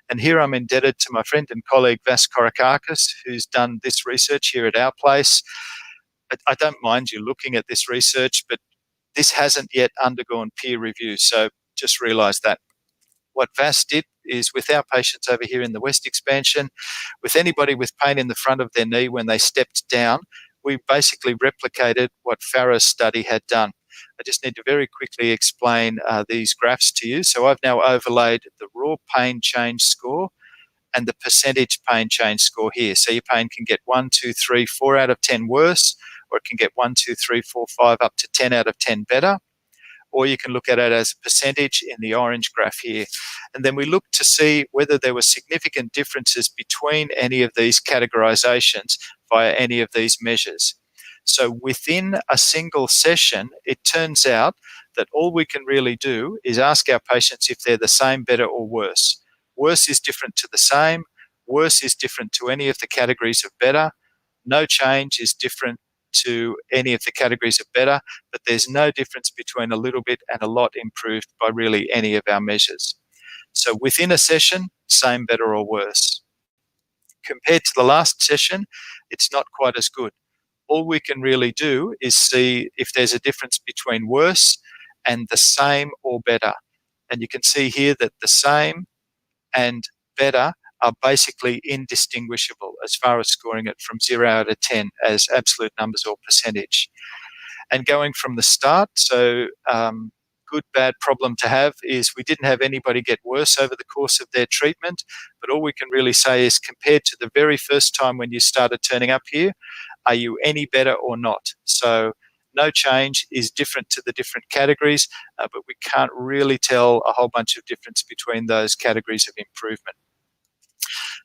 And here I'm indebted to my friend and colleague Vas Korakakis, who's done this research here at our place. I don't mind you looking at this research, but this hasn't yet undergone peer review, so just realise that. What Vas did is with our patients over here in the West Expansion, with anybody with pain in the front of their knee when they stepped down, we basically replicated what Farah's study had done. I just need to very quickly explain these graphs to you. So I've now overlaid the raw pain change score and the percentage pain change score here. So your pain can get 1, 2, 3, 4 out of 10 worse, or it can get 1, 2, 3, 4, 5 up to 10 out of 10 better. Or you can look at it as a percentage in the orange graph here. And then we look to see whether there were significant differences between any of these categorizations via any of these measures. So within a single session, it turns out that all we can really do is ask our patients if they're the same, better, or worse. Worse is different to the same. Worse is different to any of the categories of better. No change is different to any of the categories of better, but there's no difference between a little bit and a lot improved by really any of our measures. So within a session, same, better, or worse. Compared to the last session, it's not quite as good. All we can really do is see if there's a difference between worse and the same or better. And you can see here that the same and better are basically indistinguishable as far as scoring it from 0 out of 10 as absolute numbers or percentage. And going from the start, so good, bad problem to have is we didn't have anybody get worse over the course of their treatment, but all we can really say is compared to the very first time when you started turning up here, are you any better or not? So no change is different to the different categories, but we can't really tell a whole bunch of difference between those categories of improvement.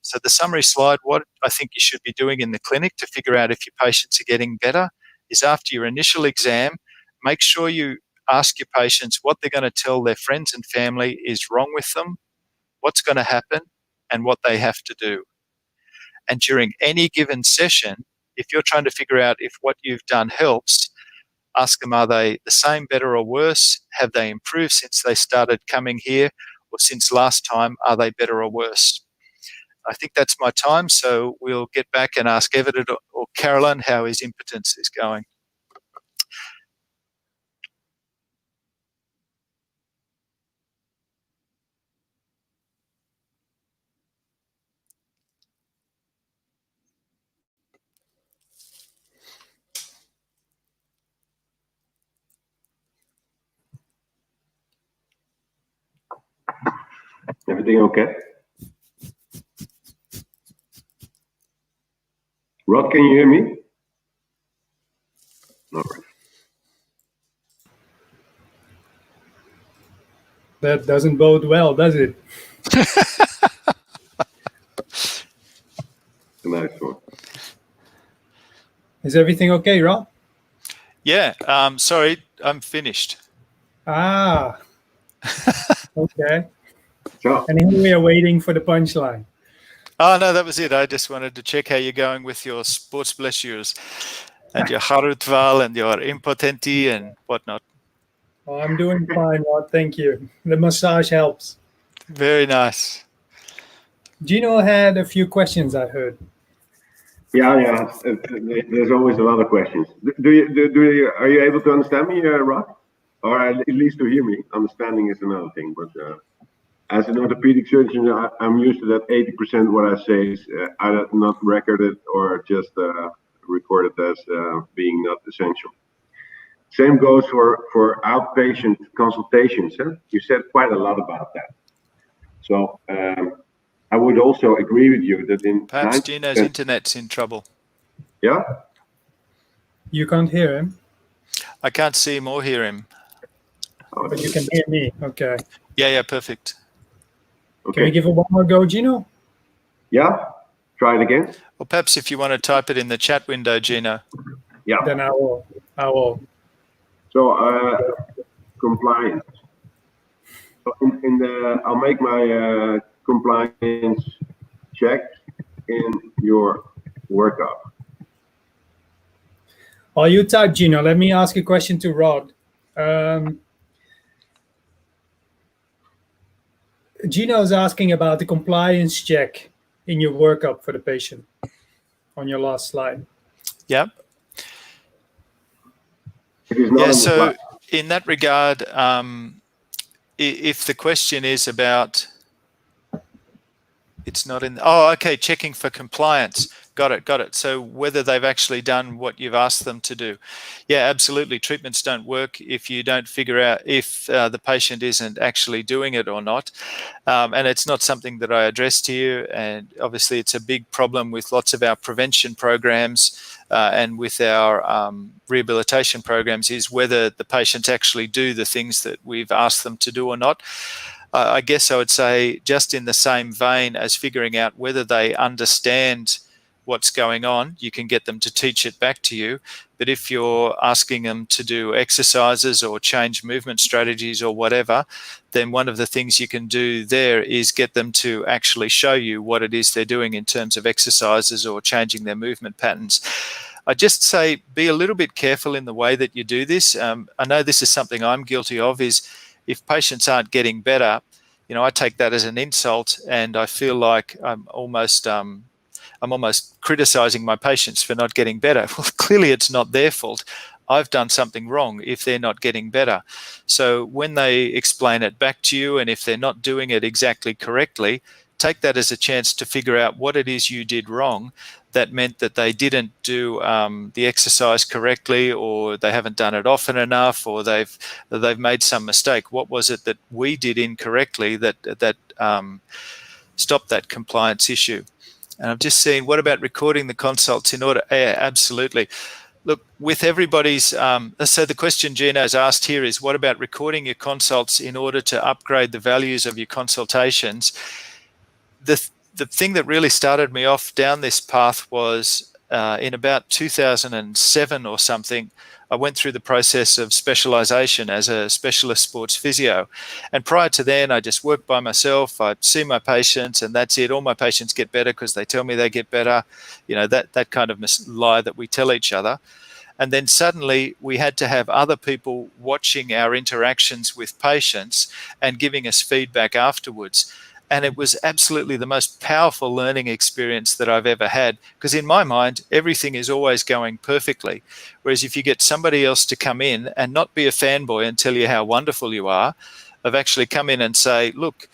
So the summary slide, what I think you should be doing in the clinic to figure out if your patients are getting better is after your initial exam, make sure you ask your patients what they're going to tell their friends and family is wrong with them, what's going to happen, and what they have to do. And during any given session, if you're trying to figure out if what you've done helps, ask them, are they the same, better, or worse? Have they improved since they started coming here? Or since last time, are they better or worse? I think that's my time, so we'll get back and ask Everett or Carolyn how his impotence is going. Everything okay? Rod, can you hear me? All right. That doesn't bode well, does it? A nice one. Is everything okay, Rob? Yeah, sorry, I'm finished. Ah, okay. So, And here we are waiting for the punchline. Oh, no, that was it. I just wanted to check how you're going with your sports blessures and your Harutval and your Impotenti and whatnot. Oh, I'm doing fine, Rod. Thank you. The massage helps. Very nice. Gino had a few questions, I heard. yeah. There's always a lot of questions. Are you able to understand me, Rod? Or at least to hear me? Understanding is another thing. But as an orthopedic surgeon, I'm used to that 80% what I say is either not recorded or just recorded as being not essential. Same goes for outpatient consultations. Huh? You said quite a lot about that. So I would also agree with you that in Perhaps Gino's internet's in trouble. Yeah. You can't hear him, I can't see him or hear him. but you can hear me. Okay. Yeah, perfect. Okay. Can we give it one more go, Gino? Yeah. Try it again. Or perhaps if you want to type it in the chat window, Gino. Yeah. Then I will. So compliance. So I'll make my compliance check in your workup. While you type, Gino, let me ask a question to Rod. Gino is asking about the compliance check in your workup for the patient on your last slide. Yep. It is not Yeah, on the so slide. in that regard, if the question is about, it's not in, oh, okay, checking for compliance. Got it. So whether they've actually done what you've asked them to do. Yeah, absolutely. Treatments don't work if you don't figure out if the patient isn't actually doing it or not. And it's not something that I address to you. And obviously it's a big problem with lots of our prevention programs and with our rehabilitation programs is whether the patients actually do the things that we've asked them to do or not. I guess I would say just in the same vein as figuring out whether they understand what's going on, you can get them to teach it back to you. But if you're asking them to do exercises or change movement strategies or whatever, then one of the things you can do there is get them to actually show you what it is they're doing in terms of exercises or changing their movement patterns. I just say be a little bit careful in the way that you do this. I know this is something I'm guilty of, is if patients aren't getting better, I take that as an insult, and I feel like I'm almost criticizing my patients for not getting better. Well, clearly it's not their fault. I've done something wrong if they're not getting better. So when they explain it back to you, and if they're not doing it exactly correctly, take that as a chance to figure out what it is you did wrong that meant that they didn't do the exercise correctly, or they haven't done it often enough, or they've made some mistake. What was it that we did incorrectly that stopped that compliance issue? And I've just seen, what about recording the consults in order? Yeah, absolutely. Look, with everybody's, so the question Gino's asked here is, what about recording your consults in order to upgrade the values of your consultations? The thing that really started me off down this path was in about 2007 or something, I went through the process of specialization as a specialist sports physio. And prior to then, I just worked by myself. I'd see my patients and that's it. All my patients get better because they tell me they get better. That kind of lie that we tell each other. And then suddenly we had to have other people watching our interactions with patients and giving us feedback afterwards. And it was absolutely the most powerful learning experience that I've ever had, because in my mind, everything is always going perfectly. Whereas if you get somebody else to come in and not be a fanboy and tell you how wonderful you are, of actually come in and say, look,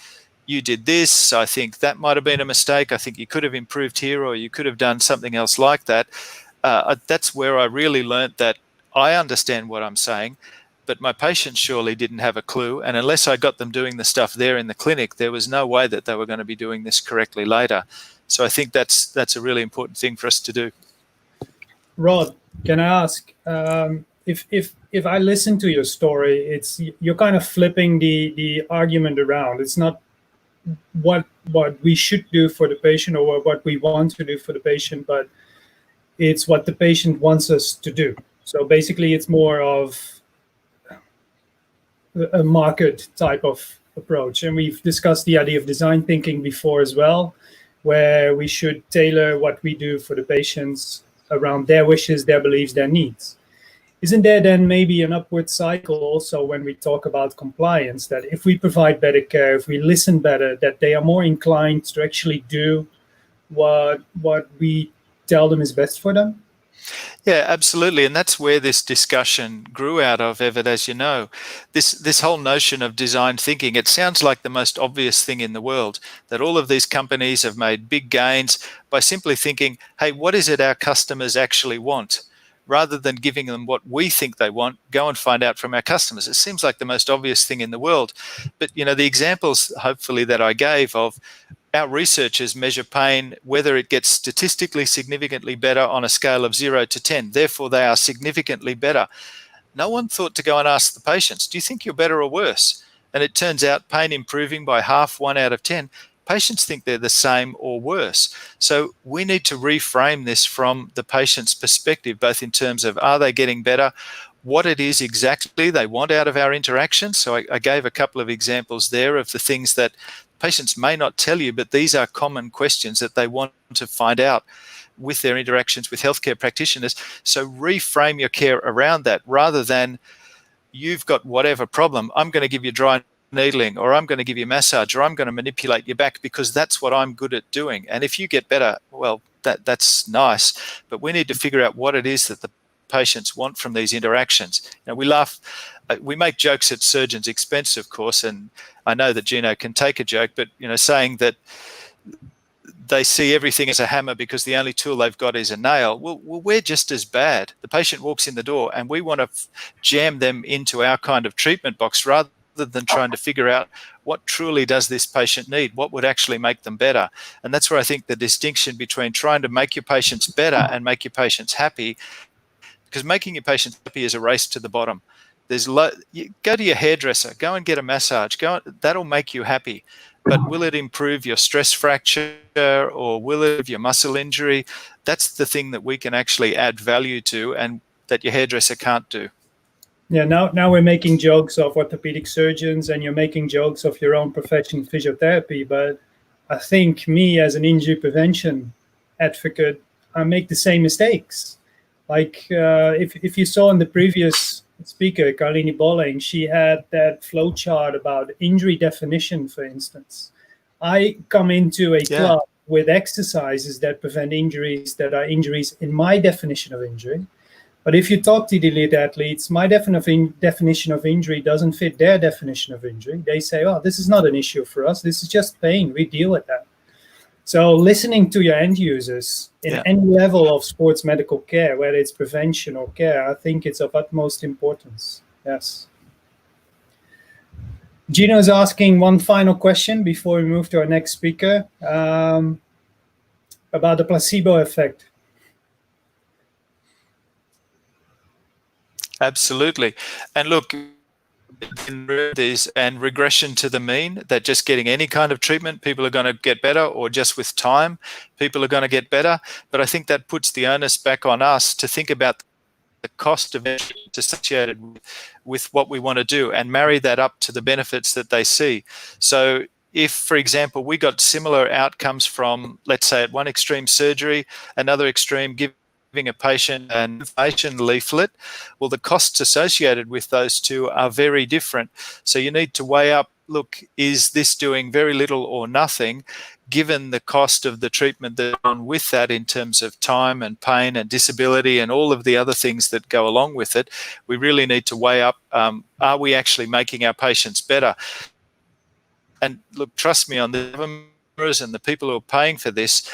you did this, I think that might have been a mistake, I think you could have improved here, or you could have done something else like that. That's where I really learnt that I understand what I'm saying, but my patients surely didn't have a clue. And unless I got them doing the stuff there in the clinic, there was no way that they were going to be doing this correctly later. So I think that's a really important thing for us to do. Rod, can I ask, if I listen to your story, you're kind of flipping the argument around. It's not what we should do for the patient or what we want to do for the patient, but it's what the patient wants us to do. So basically, it's more of a market type of approach. And we've discussed the idea of design thinking before as well, where we should tailor what we do for the patients around their wishes, their beliefs, their needs. Isn't there then maybe an upward cycle also when we talk about compliance, that if we provide better care, if we listen better, that they are more inclined to actually do what we tell them is best for them? Yeah, absolutely. And that's where this discussion grew out of, Evid, as you know. This whole notion of design thinking, it sounds like the most obvious thing in the world, that all of these companies have made big gains by simply thinking, hey, what is it our customers actually want? Rather than giving them what we think they want, go and find out from our customers. It seems like the most obvious thing in the world. But, the examples, hopefully, that I gave of our researchers measure pain, whether it gets statistically significantly better on a scale of 0 to 10. Therefore, they are significantly better. No one thought to go and ask the patients, do you think you're better or worse? And it turns out pain improving by half, 1 out of 10. Patients think they're the same or worse. So we need to reframe this from the patient's perspective, both in terms of are they getting better, what it is exactly they want out of our interactions. So I gave a couple of examples there of the things that patients may not tell you, but these are common questions that they want to find out with their interactions with healthcare practitioners. So reframe your care around that rather than you've got whatever problem, I'm going to give you dry needling, or I'm going to give you massage, or I'm going to manipulate your back because that's what I'm good at doing. And if you get better, well, that's nice. But we need to figure out what it is that the patients want from these interactions. We laugh, we make jokes at surgeons' expense, of course, and I know that Gino can take a joke, but saying that they see everything as a hammer because the only tool they've got is a nail. Well, we're just as bad. The patient walks in the door and we want to jam them into our kind of treatment box rather than trying to figure out what truly does this patient need, what would actually make them better. And that's where I think the distinction between trying to make your patients better and make your patients happy, because making your patients happy is a race to the bottom. You go to your hairdresser, go and get a massage, that'll make you happy. But will it improve your stress fracture or will it improve your muscle injury? That's the thing that we can actually add value to and that your hairdresser can't do. Yeah, now we're making jokes of orthopedic surgeons and you're making jokes of your own profession, physiotherapy. But I think me as an injury prevention advocate, I make the same mistakes. Like if you saw in the previous speaker, Carlini Bolling, she had that flow chart about injury definition, for instance. I come into a club with exercises that prevent injuries that are injuries in my definition of injury. But if you talk to the elite athletes, my definition of injury doesn't fit their definition of injury. They say, oh, this is not an issue for us. This is just pain. We deal with that. So listening to your end users in any level of sports medical care, whether it's prevention or care, I think it's of utmost importance. Yes. Gino is asking one final question before we move to our next speaker about the placebo effect. Absolutely. And look, and regression to the mean, that just getting any kind of treatment, people are going to get better, or just with time, people are going to get better. But I think that puts the onus back on us to think about the cost of it associated with what we want to do and marry that up to the benefits that they see. So if, for example, we got similar outcomes from, let's say, at one extreme surgery, another extreme giving a patient an information leaflet, well, the costs associated with those two are very different. So you need to weigh up, look, is this doing very little or nothing, given the cost of the treatment that's on with that in terms of time and pain and disability and all of the other things that go along with it. We really need to weigh up, are we actually making our patients better? And look, trust me, on the governors and the people who are paying for this,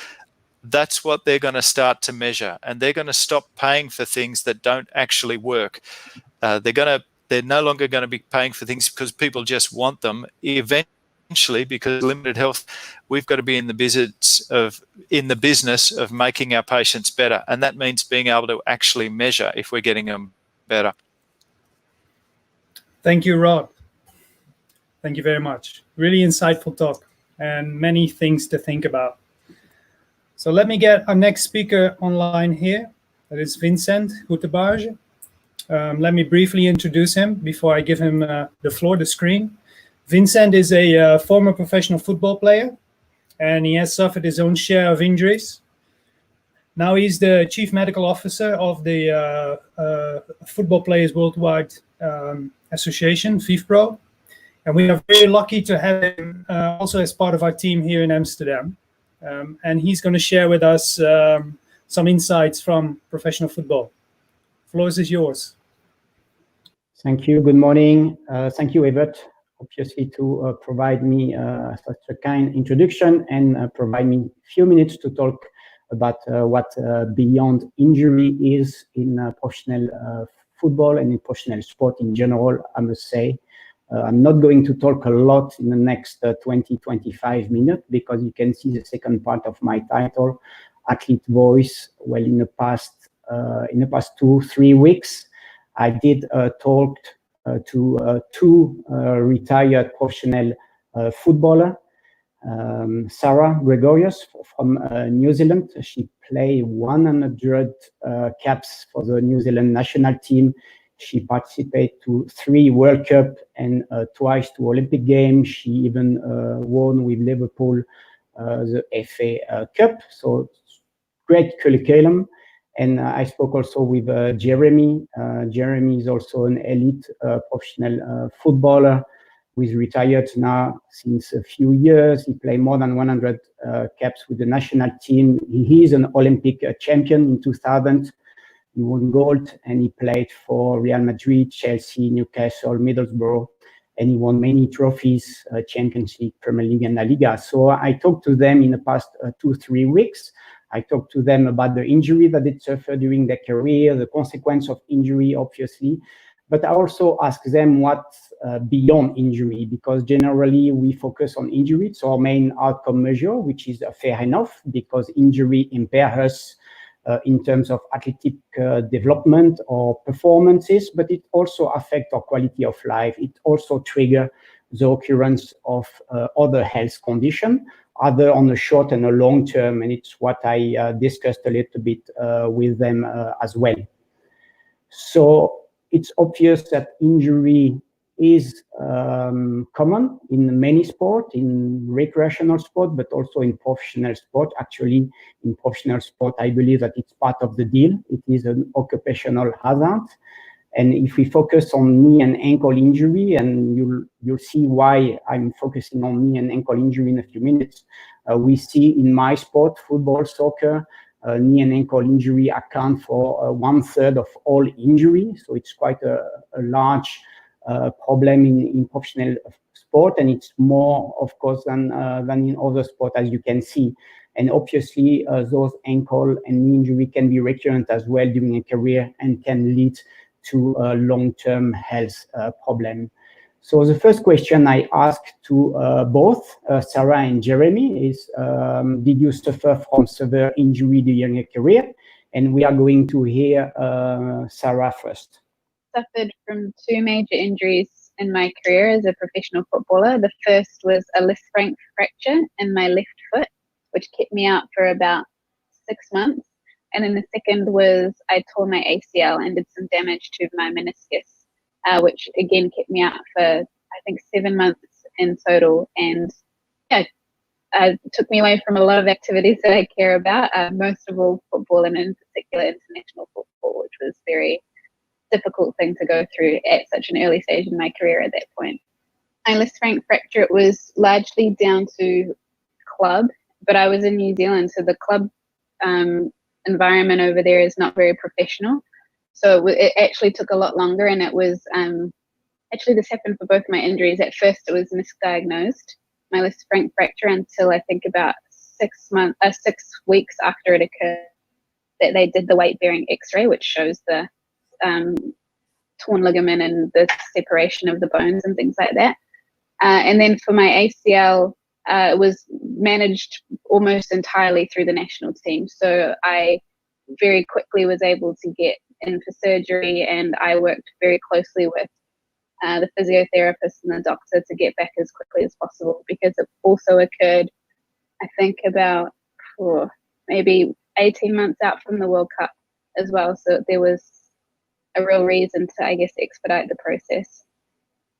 that's what they're going to start to measure, and they're going to stop paying for things that don't actually work. They're going to They're no longer going to be paying for things because people just want them. Eventually, because limited health, we've got to be in the business of making our patients better, and that means being able to actually measure if we're getting them better. Thank you, Rod. Thank you very much. Really insightful talk and many things to think about. So let me get our next speaker online here. That is Vincent Houtebarge. Let me briefly introduce him before I give him the floor, the screen. Vincent is a former professional football player, and he has suffered his own share of injuries. Now he's the Chief Medical Officer of the Football Players Worldwide Association, FIFPro. And we are very lucky to have him also as part of our team here in Amsterdam. And he's going to share with us some insights from professional football. The floor is yours. Thank you. Good morning. Thank you, Evert, obviously, to provide me such a kind introduction and provide me a few minutes to talk about what beyond injury is in professional football and in professional sport in general, I must say. I'm not going to talk a lot in the next 20-25 minutes because you can see the second part of my title, Athlete Voice. Well, in the past 2-3 weeks, I did talk to two retired professional footballer. Sarah Gregorius from New Zealand. She played 100 caps for the New Zealand national team. She participated to 3 World Cup and twice to Olympic Games. She even won with Liverpool the FA Cup. So great curriculum. And I spoke also with Jeremy. Jeremy is also an elite professional footballer who is retired now since a few years. He played more than 100 caps with the national team. He is an Olympic champion in 2000. He won gold, and he played for Real Madrid, Chelsea, Newcastle, Middlesbrough, and he won many trophies, Champions League, Premier League, and La Liga. So I talked to them in the past 2-3 weeks. I talked to them about the injury that they suffered during their career, the consequence of injury, obviously. But I also asked them what's beyond injury, because generally we focus on injury. It's our main outcome measure, which is fair enough, because injury impairs us in terms of athletic development or performances, but it also affects our quality of life. It also triggers the occurrence of other health conditions, either on the short and the long term, and it's what I discussed a little bit with them as well. So it's obvious that injury is common in many sports, in recreational sport, but also in professional sport. Actually, in professional sport, I believe that it's part of the deal. It is an occupational hazard. And if we focus on knee and ankle injury, and you'll see why I'm focusing on knee and ankle injury in a few minutes, we see in my sport, football, soccer, knee and ankle injury account for 1/3 of all injury. So it's quite a large problem in professional sport, and it's more, of course, than in other sports, as you can see. And obviously, those ankle and knee injury can be recurrent as well during a career and can lead to a long-term health problem. So the first question I asked to both Sarah and Jeremy is, did you suffer from severe injury during your career? And we are going to hear Sarah first. Suffered from 2 major injuries in my career as a professional footballer. The first was a Lisfranc fracture in my left foot, which kept me out for about 6 months. And then the second was I tore my ACL and did some damage to my meniscus, which again kept me out for, I think, 7 months in total. And yeah, took me away from a lot of activities that I care about, most of all football, and in particular international football, which was very difficult thing to go through at such an early stage in my career at that point. My Lisfranc fracture, it was largely down to club, but I was in New Zealand, so the club environment over there is not very professional. So it actually took a lot longer, and it was actually, this happened for both my injuries. At first it was misdiagnosed, my Lisfranc fracture, until I think about 6 weeks after it occurred that they did the weight bearing x-ray, which shows the torn ligament and the separation of the bones and things like that. And then for my ACL, it was managed almost entirely through the national team. So I very quickly was able to get in for surgery, and I worked very closely with the physiotherapist and the doctor to get back as quickly as possible, because it also occurred, I think, about maybe 18 months out from the World Cup as well. So there was a real reason to, I guess, expedite the process.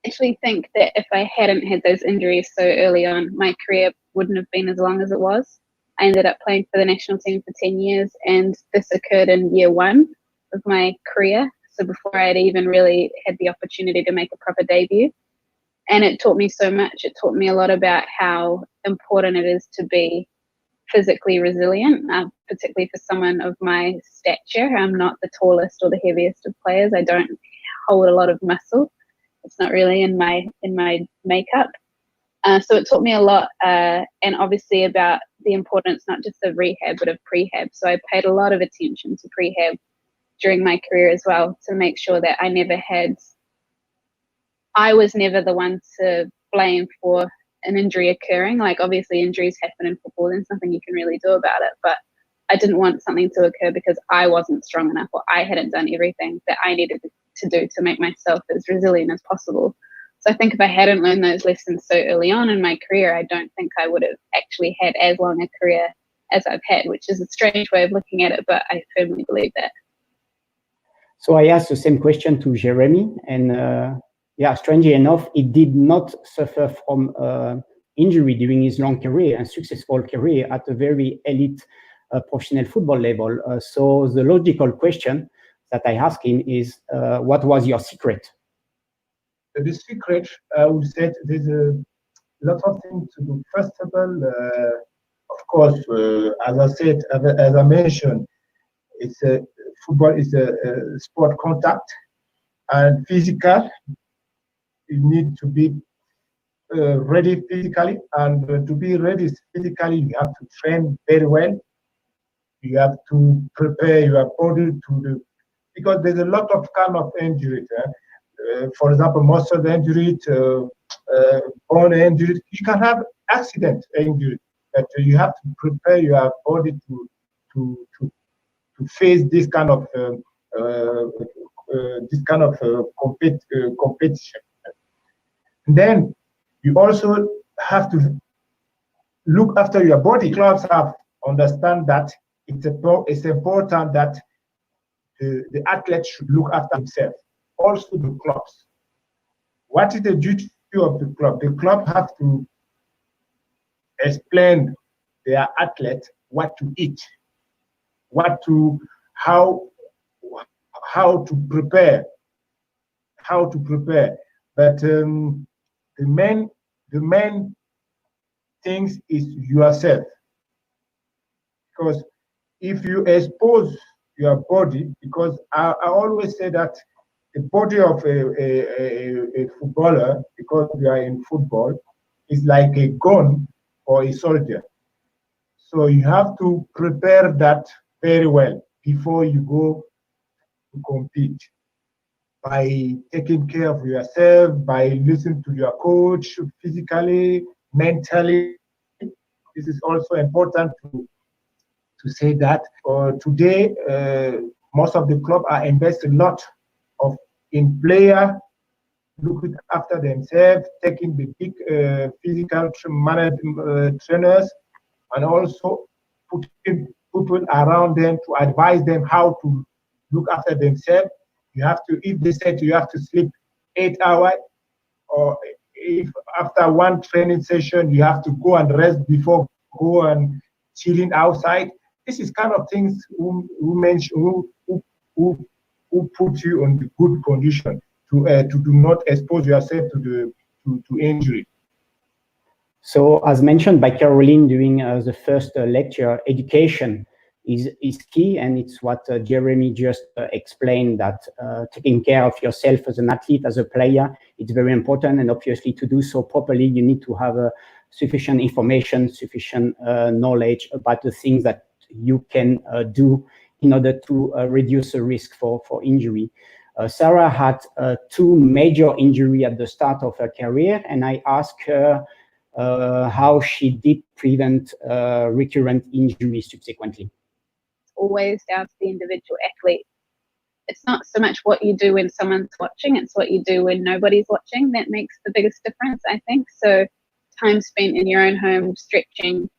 I actually think that if I hadn't had those injuries so early on, my career wouldn't have been as long as it was. I ended up playing for the national team for 10 years, and this occurred in year 1 of my career. So before I had even really had the opportunity to make a proper debut. And it taught me so much. It taught me a lot about how important it is to be physically resilient, particularly for someone of my stature. I'm not the tallest or the heaviest of players. I don't hold a lot of muscle. It's not really in my makeup. So it taught me a lot, and obviously about the importance not just of rehab but of prehab. So I paid a lot of attention to prehab during my career as well, to make sure that I was never the one to blame for an injury occurring. Like, obviously injuries happen in football, there's nothing you can really do about it, but I didn't want something to occur because I wasn't strong enough, or I hadn't done everything that I needed to do to make myself as resilient as possible. So I think if I hadn't learned those lessons so early on in my career, I don't think I would have actually had as long a career as I've had, which is a strange way of looking at it, but I firmly believe that. So I asked the same question to Jeremy, and strangely enough, he did not suffer from injury during his long career and successful career at a very elite professional football level. So the logical question that I asked him is, what was your secret? The secret, I would say, there's a lot of things to do. First of all, of course, as I said, as I mentioned, football is a sport contact and physical. You need to be ready physically, and to be ready physically, you have to train very well. You have to prepare your body because there's a lot of kind of injuries. For example, muscle injury, bone injury. You can have accident injury, but you have to prepare your body to face this kind of competition. And then you also have to look after your body. Clubs have understand that it's important that the athlete should look after himself. Also the clubs. What is the duty of the club? The club have to explain their athlete what to eat, how to prepare. But the main things is yourself, because if you expose your body, because I always say that the body of a footballer, because we are in football, is like a gun or a soldier. So you have to prepare that very well before you go to compete, by taking care of yourself, by listening to your coach physically, mentally. This is also important to say that. Today, most of the clubs are investing a lot in player, looking after themselves, taking the big physical trainers, and also putting people around them to advise them how to look after themselves. You have to, if they said you have to sleep 8 hours, or if after one training session you have to go and rest before go and chilling outside. This is kind of things who put you on the good condition to do not expose yourself to injury. So, as mentioned by Caroline during the first lecture, education is key, and it's what Jeremy just explained, that taking care of yourself as an athlete, as a player, it's very important, and obviously to do so properly, you need to have sufficient information, sufficient knowledge about the things that you can do in order to reduce the risk for injury. Sarah had 2 major injuries at the start of her career, and I asked her how she did prevent recurrent injuries subsequently. Always down to the individual athlete. It's not so much what you do when someone's watching, it's what you do when nobody's watching that makes the biggest difference, I think. So time spent in your own home, stretching,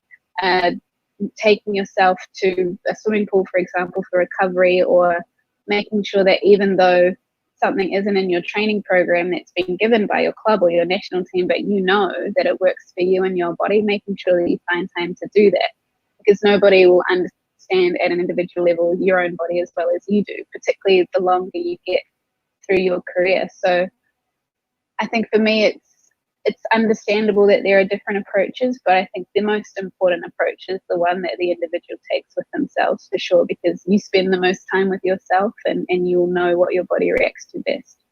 taking yourself to a swimming pool, for example, for recovery, or making sure that even though something isn't in your training program that's been given by your club or your national team, but you know that it works for you and your body, making sure that you find time to do that, because nobody will understand at an individual level your own body as well as you do, particularly the longer you get through your career. So I think for me, it's understandable that there are different approaches, but I think the most important approach is the one that the individual takes with themselves, for sure, because you spend the most time with yourself and you'll know what your body reacts to best.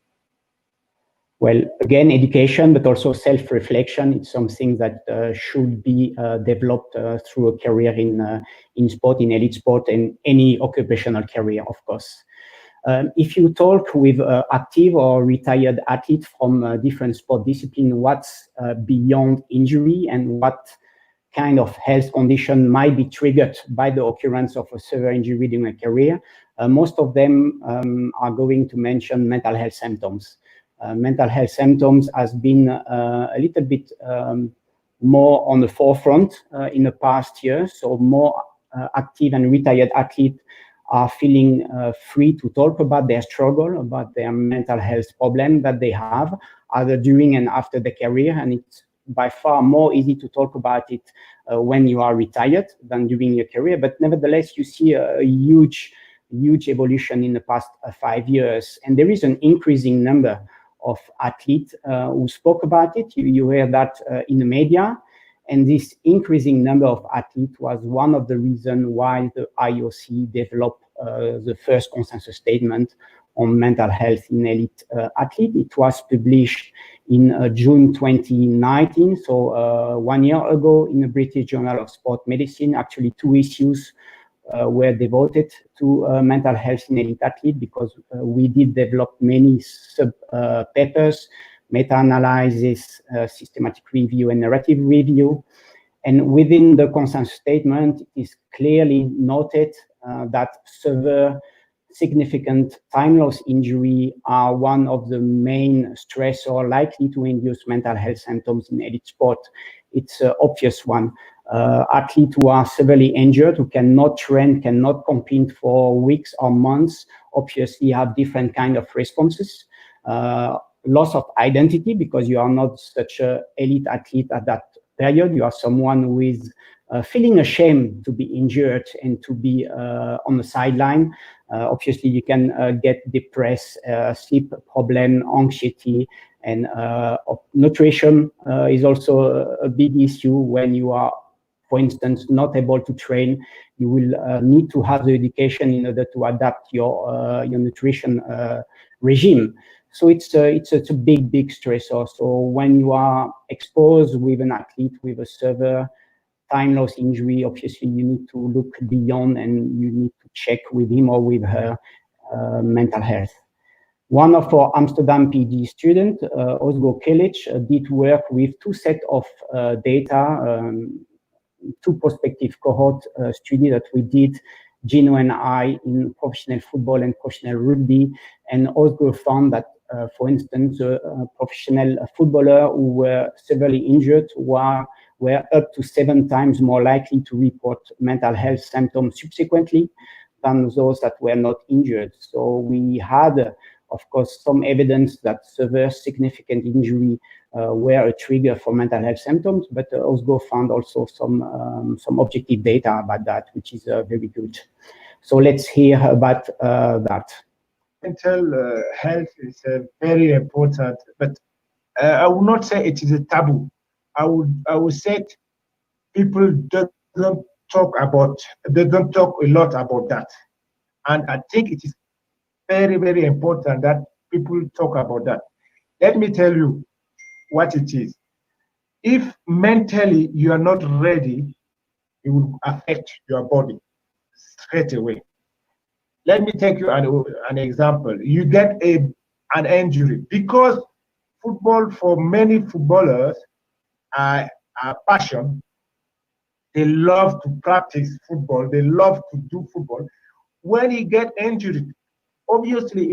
Well, again, education, but also self-reflection. It's something that should be developed through a career in sport, in elite sport, and any occupational career, of course. If you talk with active or retired athletes from different sport disciplines, what's beyond injury and what kind of health condition might be triggered by the occurrence of a severe injury during a career, most of them are going to mention mental health symptoms. Mental health symptoms has been a little bit more on the forefront in the past year, so more active and retired athletes are feeling free to talk about their struggle, about their mental health problem that they have, either during and after the career. And it's by far more easy to talk about it when you are retired than during your career. But nevertheless, you see a huge evolution in the past 5 years. And there is an increasing number of athletes who spoke about it. You hear that in the media. And this increasing number of athletes was one of the reasons why the IOC developed the first consensus statement on mental health in elite athletes. It was published in June 2019, so 1 year ago, in the British Journal of Sport Medicine. Actually, 2 issues were devoted to mental health in elite athletes, because we did develop many sub-papers, meta-analysis, systematic review, and narrative review. And within the consensus statement, it is clearly noted that severe, significant time loss injury are one of the main stressors likely to induce mental health symptoms in elite sport. It's an obvious one. Athletes who are severely injured, who cannot train, cannot compete for weeks or months, obviously have different kind of responses. Loss of identity, because you are not such an elite athlete at that period. You are someone who is feeling ashamed to be injured and to be on the sideline. Obviously, you can get depressed, sleep problem, anxiety, and nutrition is also a big issue when you are, for instance, not able to train. You will need to have the education in order to adapt your nutrition regime. So it's a big stressor. So when you are exposed with an athlete with a severe time loss injury, obviously you need to look beyond and you need to check with him or with her mental health. One of our Amsterdam PhD students, Ozgo Kilic, did work with 2 sets of data, 2 prospective cohort studies that we did, Gino and I, in professional football and professional rugby. And Ozgo found that, for instance, professional footballers who were severely injured were up to 7 times more likely to report mental health symptoms subsequently than those that were not injured. So we had, of course, some evidence that severe significant injury were a trigger for mental health symptoms, but Ozgo found also some objective data about that, which is very good. So let's hear about that. Mental health is very important, but I would not say it is a taboo. I would say people don't talk a lot about that, and I think it is very important that people talk about that. Let me tell you what it is. If mentally you are not ready, it will affect your body straight away. let me take you an example. You get an injury because football for many footballers are passion. They love to practice football. They love to do football. When he get injured, obviously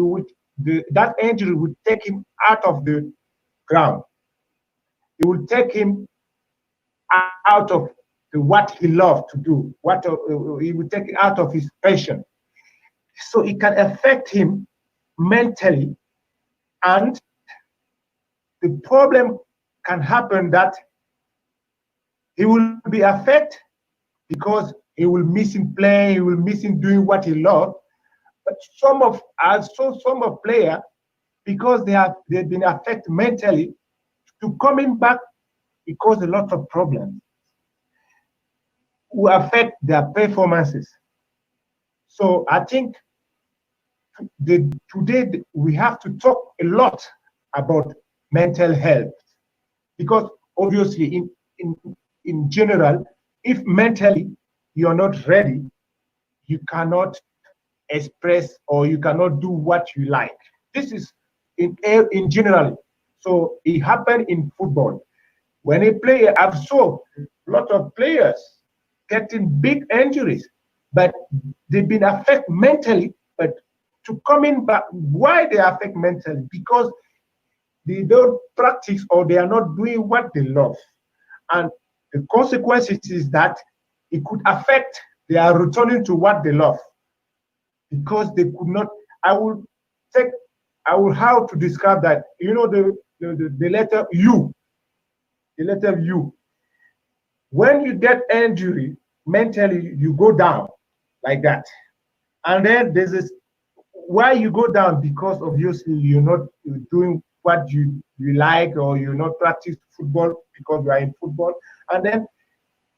that injury would take him out of the ground. It will take him out of what he loved to do. He will take it out of his passion. So it can affect him mentally, and the problem can happen that he will be affected because he will miss him playing, he will miss him doing what he loves. But some of players, because they've been affected mentally, to coming back, it causes a lot of problems who affect their performances. So I think today we have to talk a lot about mental health, because obviously in general, if mentally you're not ready, you cannot express or you cannot do what you like. This is in general. So it happened in football. When a player, I've saw a lot of players getting big injuries, but they've been affected mentally. But to coming back, why they affect mentally? Because they don't practice or they are not doing what they love. And the consequences is that it could affect their returning to what they love, because they could not. I will how to describe that. You know, the letter U. The letter U. When you get injury, mentally you go down like that. And then there's this, why you go down? Because obviously you're not doing what you like, or you're not practicing football because you are in football. And then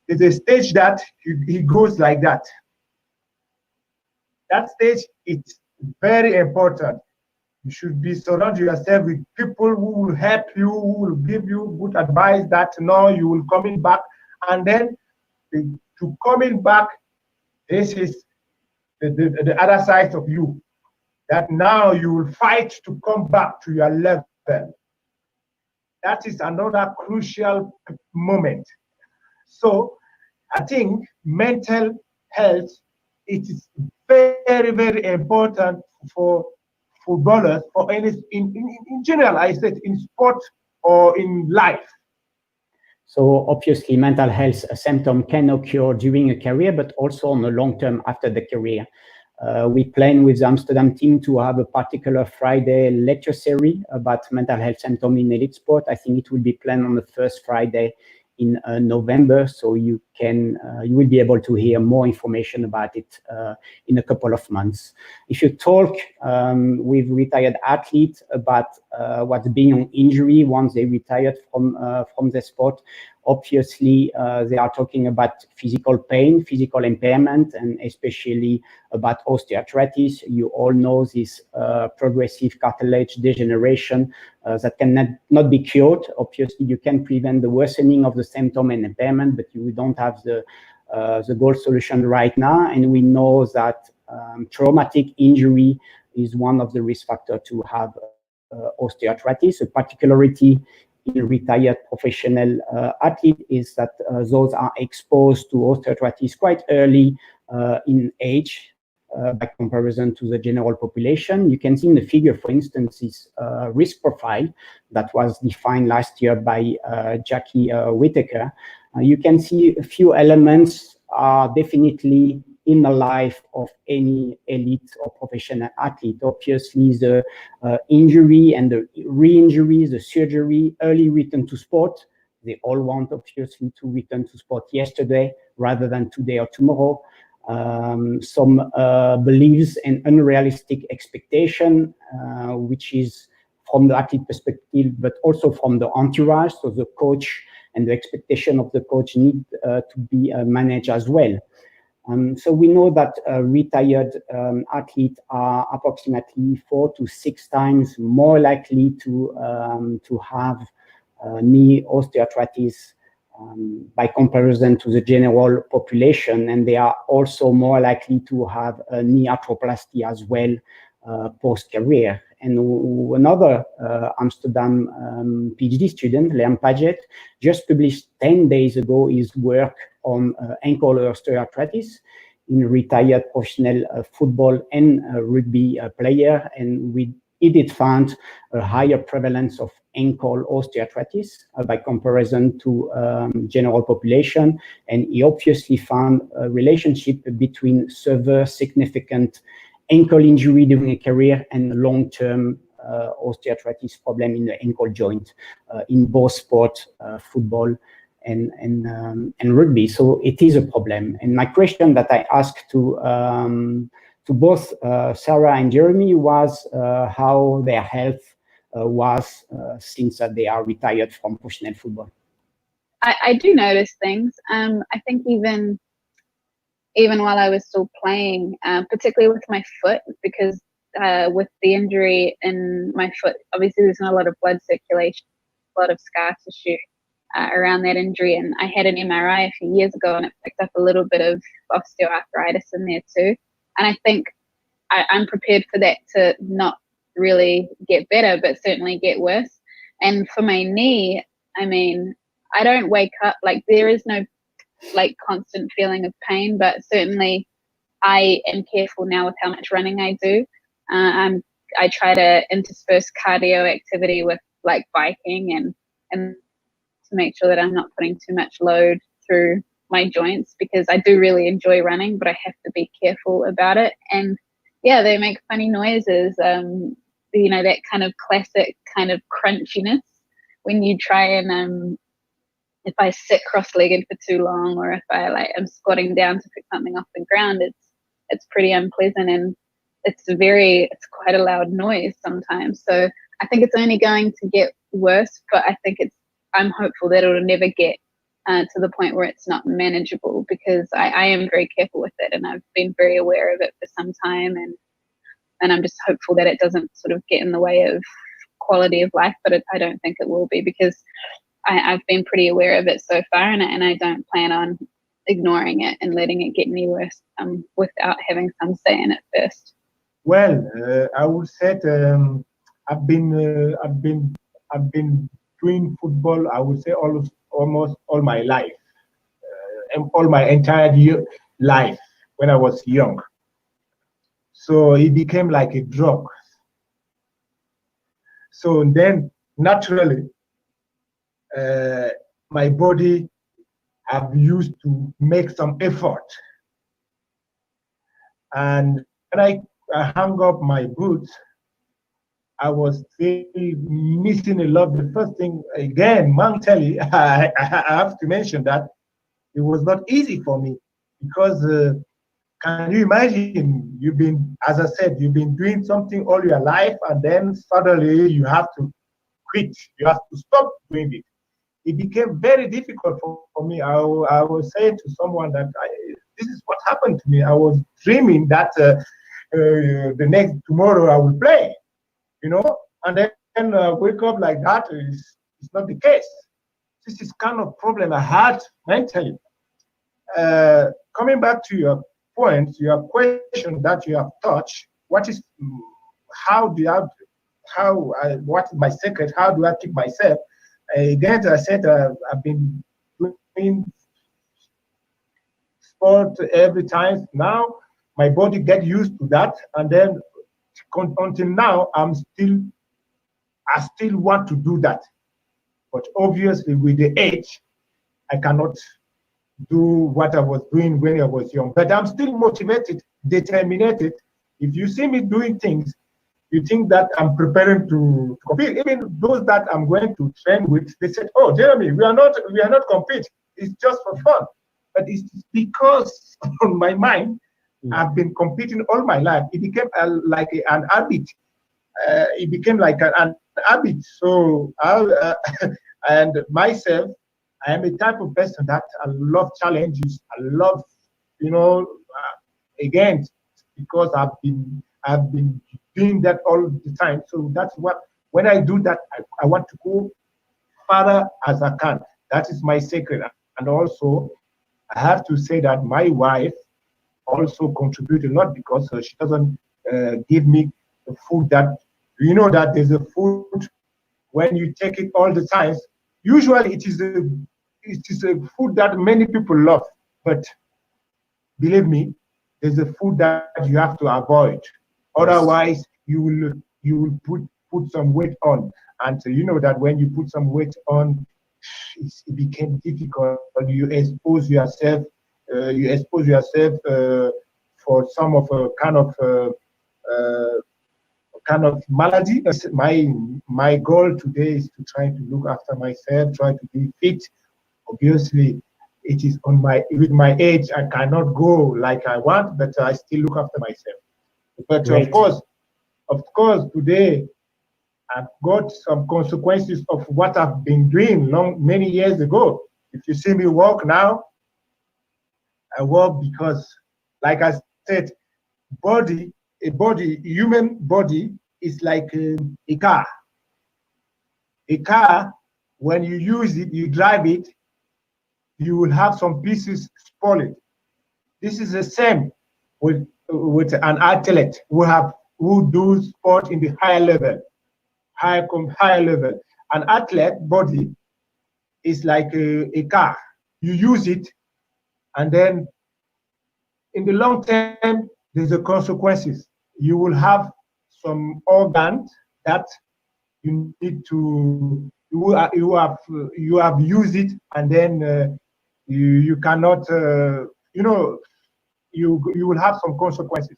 there's a stage that he goes like that. That stage is very important. You should be surround yourself with people who will help you, who will give you good advice that no, you will coming back. And then to coming back, this is the other side of you, that now you will fight to come back to your level. That is another crucial moment. So I think mental health, it is very, very important for footballers, or in general, I said, in sport or in life. So obviously mental health symptom can occur during a career, but also on the long term after the career. We plan with the Amsterdam team to have a particular Friday lecture series about mental health symptom in elite sport. I think it will be planned on the first Friday in November, so you will be able to hear more information about it in a couple of months. If you talk with retired athletes about what's being an injury once they retired from the sport, obviously they are talking about physical pain, physical impairment, and especially about osteoarthritis. You all know this progressive cartilage degeneration that cannot be cured. Obviously, you can prevent the worsening of the symptom and impairment, but you don't have the gold solution right now. And we know that traumatic injury is one of the risk factors to have osteoarthritis. A particularity in retired professional athlete is that those are exposed to osteoarthritis quite early in age by comparison to the general population. You can see in the figure, for instance, this risk profile that was defined last year by Jackie Whittaker. You can see a few elements are definitely in the life of any elite or professional athlete. Obviously, the injury and the re-injury, the surgery, early return to sport. They all want, obviously, to return to sport yesterday rather than today or tomorrow. Some beliefs and unrealistic expectation, which is from the athlete perspective, but also from the entourage. So the coach and the expectation of the coach need to be managed as well. So we know that retired athletes are approximately 4 to 6 times more likely to have knee osteoarthritis by comparison to the general population, and they are also more likely to have a knee arthroplasty as well post-career. And another Amsterdam PhD student, Liam Paget, just published 10 days ago his work on ankle osteoarthritis in retired professional football and rugby player, and he did find a higher prevalence of ankle osteoarthritis by comparison to general population, and he obviously found a relationship between severe significant ankle injury during a career and long-term osteoarthritis problem in the ankle joint in both sport, football and rugby. So it is a problem. And my question that I asked to both Sarah and Jeremy was how their health was since they are retired from professional football. I do notice things. I think even while I was still playing, particularly with my foot, because with the injury in my foot, obviously there's not a lot of blood circulation, a lot of scar tissue around that injury. And I had an MRI a few years ago, and it picked up a little bit of osteoarthritis in there too. And I think I'm prepared for that to not really get better, but certainly get worse. And for my knee, I mean, I don't wake up, like there is no like constant feeling of pain, but certainly I am careful now with how much running I do. I try to intersperse cardio activity with like biking and to make sure that I'm not putting too much load through my joints, because I do really enjoy running, but I have to be careful about it. And yeah, they make funny noises. You know, that kind of classic kind of crunchiness when you try and if I sit cross-legged for too long, or if I like am squatting down to pick something off the ground, it's pretty unpleasant, and it's quite a loud noise sometimes. So I think it's only going to get worse, but I think I'm hopeful that it'll never get to the point where it's not manageable, because I am very careful with it, and I've been very aware of it for some time, and I'm just hopeful that it doesn't sort of get in the way of quality of life, but I don't think it will be, because I've been pretty aware of it so far, and I don't plan on ignoring it and letting it get any worse without having some say in it first. Well, I would say I've been doing football, I would say almost all my life, and all my entire life when I was young. So it became like a drug. So then naturally, my body have used to make some effort. And when I hung up my boots, I was really missing a lot. The first thing, again, mentally, I have to mention that it was not easy for me, because can you imagine, as I said, you've been doing something all your life, and then suddenly you have to quit. You have to stop doing it. It became very difficult for me. I was saying to someone that this is what happened to me. I was dreaming that the next tomorrow I will play, you know, and then wake up like that is not the case. This is kind of problem I had mentally. Coming back to your point, your question that you have touched, what is my secret? How do I keep myself? Again, as I said, I've been doing sport every time. Now my body gets used to that, and then until now, I still want to do that. But obviously, with the age, I cannot do what I was doing when I was young. But I'm still motivated, determined. If you see me doing things, you think that I'm preparing to compete. Even those that I'm going to train with, they said, "Oh, Jeremy, we are not compete. It's just for fun." But it's because on my mind, I've been competing all my life. It became like an habit. It became like an habit. So and myself, I am a type of person that I love challenges. I love, again, because I've been doing that all the time. So that's what, when I do that, I want to go farther as I can. That is my secret. And also, I have to say that my wife also contribute a lot, because she doesn't give me the food that, you know, that there's a food when you take it all the time. Usually it is a food that many people love, but believe me, there's a food that you have to avoid. Otherwise, you will put some weight on, and you know that when you put some weight on, it became difficult. You expose yourself. For some of a kind of malady. My goal today is to try to look after myself, try to be fit. Obviously, it is with my age, I cannot go like I want, but I still look after myself. But Great. of course, today I've got some consequences of what I've been doing many years ago. If you see me walk now, I walk because, like I said, human body is like a car. A car, when you use it, you drive it, you will have some pieces spoiled. This is the same with an athlete who do sport in the higher level. An athlete body is like a car. You use it, and then in the long term, there's the consequences. You will have some organs that you need to you have used it, and then you cannot you will have some consequences.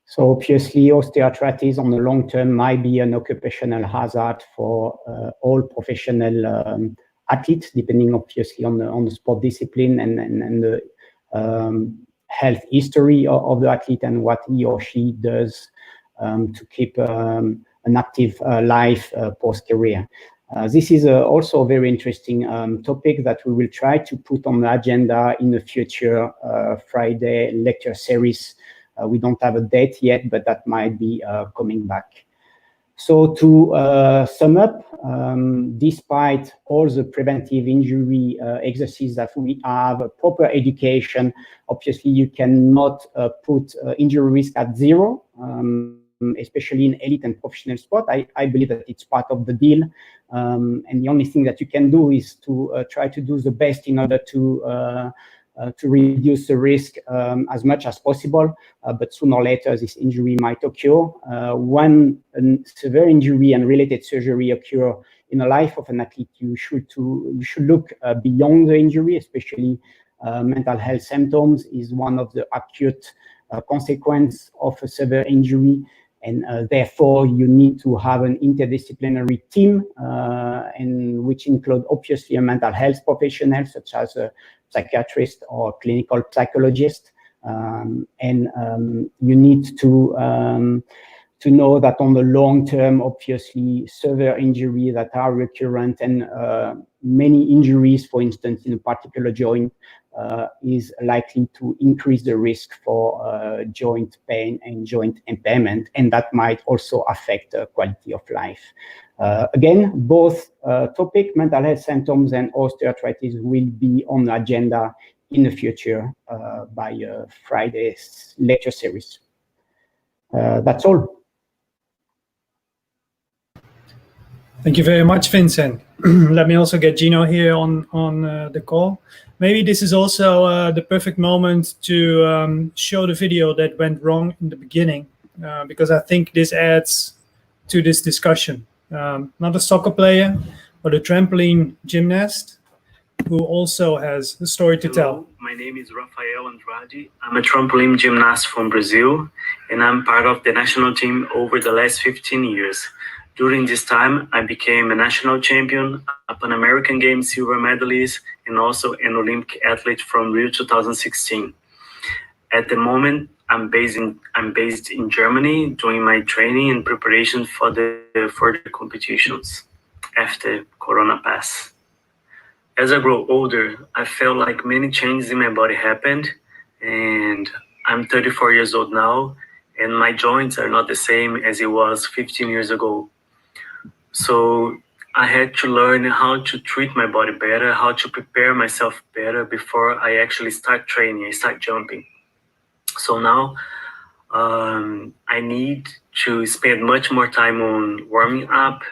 So obviously, osteoarthritis on the long term might be an occupational hazard for all professional athletes, depending obviously on the sport discipline and the health history of the athlete and what he or she does to keep an active life post-career. This is also a very interesting topic that we will try to put on the agenda in the future Friday lecture series. We don't have a date yet, but that might be coming back. So to sum up, despite all the preventive injury exercises that we have, proper education, obviously you cannot put injury risk at zero, especially in elite and professional sport. I believe that it's part of the deal. And the only thing that you can do is to try to do the best in order to reduce the risk as much as possible, but sooner or later this injury might occur. When a severe injury and related surgery occur in the life of an athlete, you should look beyond the injury, especially mental health symptoms is one of the acute consequence of a severe injury. And therefore, you need to have an interdisciplinary team, and which include obviously a mental health professional, such as a psychiatrist or clinical psychologist. And you need to know that on the long term, obviously, severe injuries that are recurrent and many injuries, for instance, in a particular joint, is likely to increase the risk for joint pain and joint impairment, and that might also affect quality of life. Again, both topic, mental health symptoms and osteoarthritis, will be on the agenda in the future by Friday's lecture series. That's all. Thank you very much, Vincent. Let me also get Gino here on the call. Maybe this is also the perfect moment to show the video that went wrong in the beginning, because I think this adds to this discussion. Not a soccer player, but a trampoline gymnast who also has a story to tell. My name is Rafael Andrade. I'm a trampoline gymnast from Brazil, and I'm part of the national team over the last 15 years. During this time, I became a national champion, a Pan American Games silver medalist, and also an Olympic athlete from Rio 2016. At the moment, I'm based in Germany, doing my training and preparation for the further competitions after Corona pass. As I grow older, I felt like many changes in my body happened, and I'm 34 years old now, and my joints are not the same as it was 15 years ago. So I had to learn how to treat my body better, how to prepare myself better before I actually start training, I start jumping. So now I need to spend much more time on warming up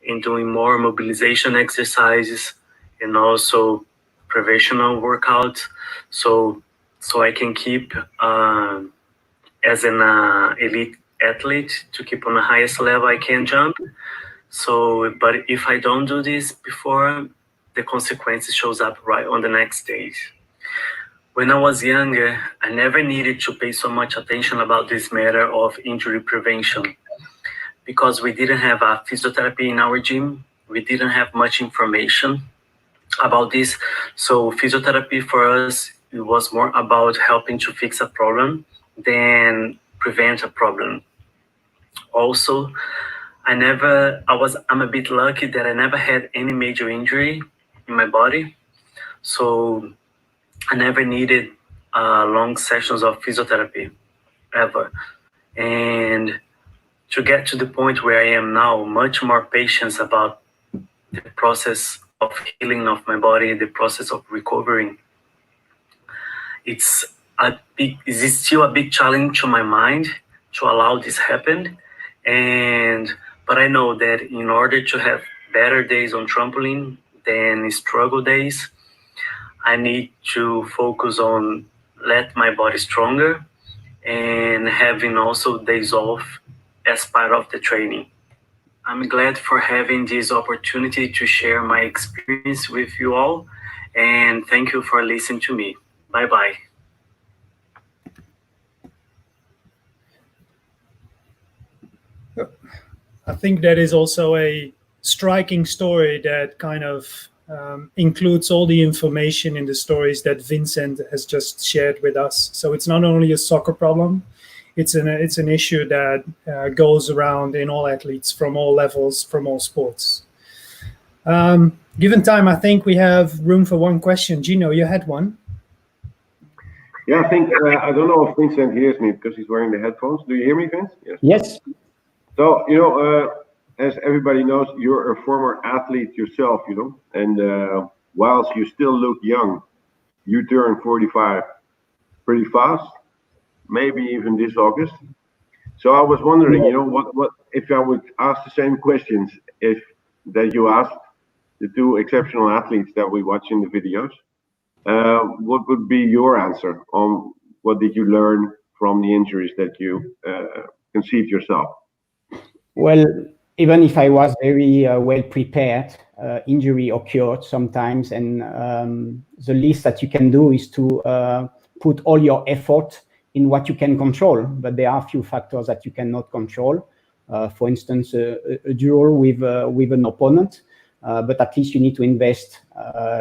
and doing more mobilization exercises and also preventional workouts. So I can keep as an elite athlete to keep on the highest level I can jump. So, but if I don't do this before, the consequences shows up right on the next stage. When I was younger, I never needed to pay so much attention about this matter of injury prevention because we didn't have a physiotherapy in our gym. We didn't have much information about this. So physiotherapy for us, it was more about helping to fix a problem than prevent a problem. Also, I'm a bit lucky that I never had any major injury in my body. So I never needed long sessions of physiotherapy ever. And to get to the point where I am now, much more patience about the process of healing of my body, the process of recovering. It's still a big challenge to my mind to allow this happen. But I know that in order to have better days on trampoline than struggle days, I need to focus on let my body stronger and having also days off as part of the training. I'm glad for having this opportunity to share my experience with you all, and thank you for listening to me. Bye-bye. I think that is also a striking story that kind of includes all the information in the stories that Vincent has just shared with us. So it's not only a soccer problem, it's an issue that goes around in all athletes from all levels, from all sports. Given time, I think we have room for one question. Gino, you had one. Yeah, I think, I don't know if Vincent hears me because he's wearing the headphones. Do you hear me, Vince? Yes. So, as everybody knows, you're a former athlete yourself, and whilst you still look young, you turn 45 pretty fast, maybe even this August. So I was wondering, what if I would ask the same questions that you asked the two exceptional athletes that we watch in the videos, what would be your answer on what did you learn from the injuries that you conceived yourself? Well, even if I was very well prepared, injury occurred sometimes, and the least that you can do is to put all your effort in what you can control. But there are a few factors that you cannot control. For instance, a duel with an opponent. But at least you need to invest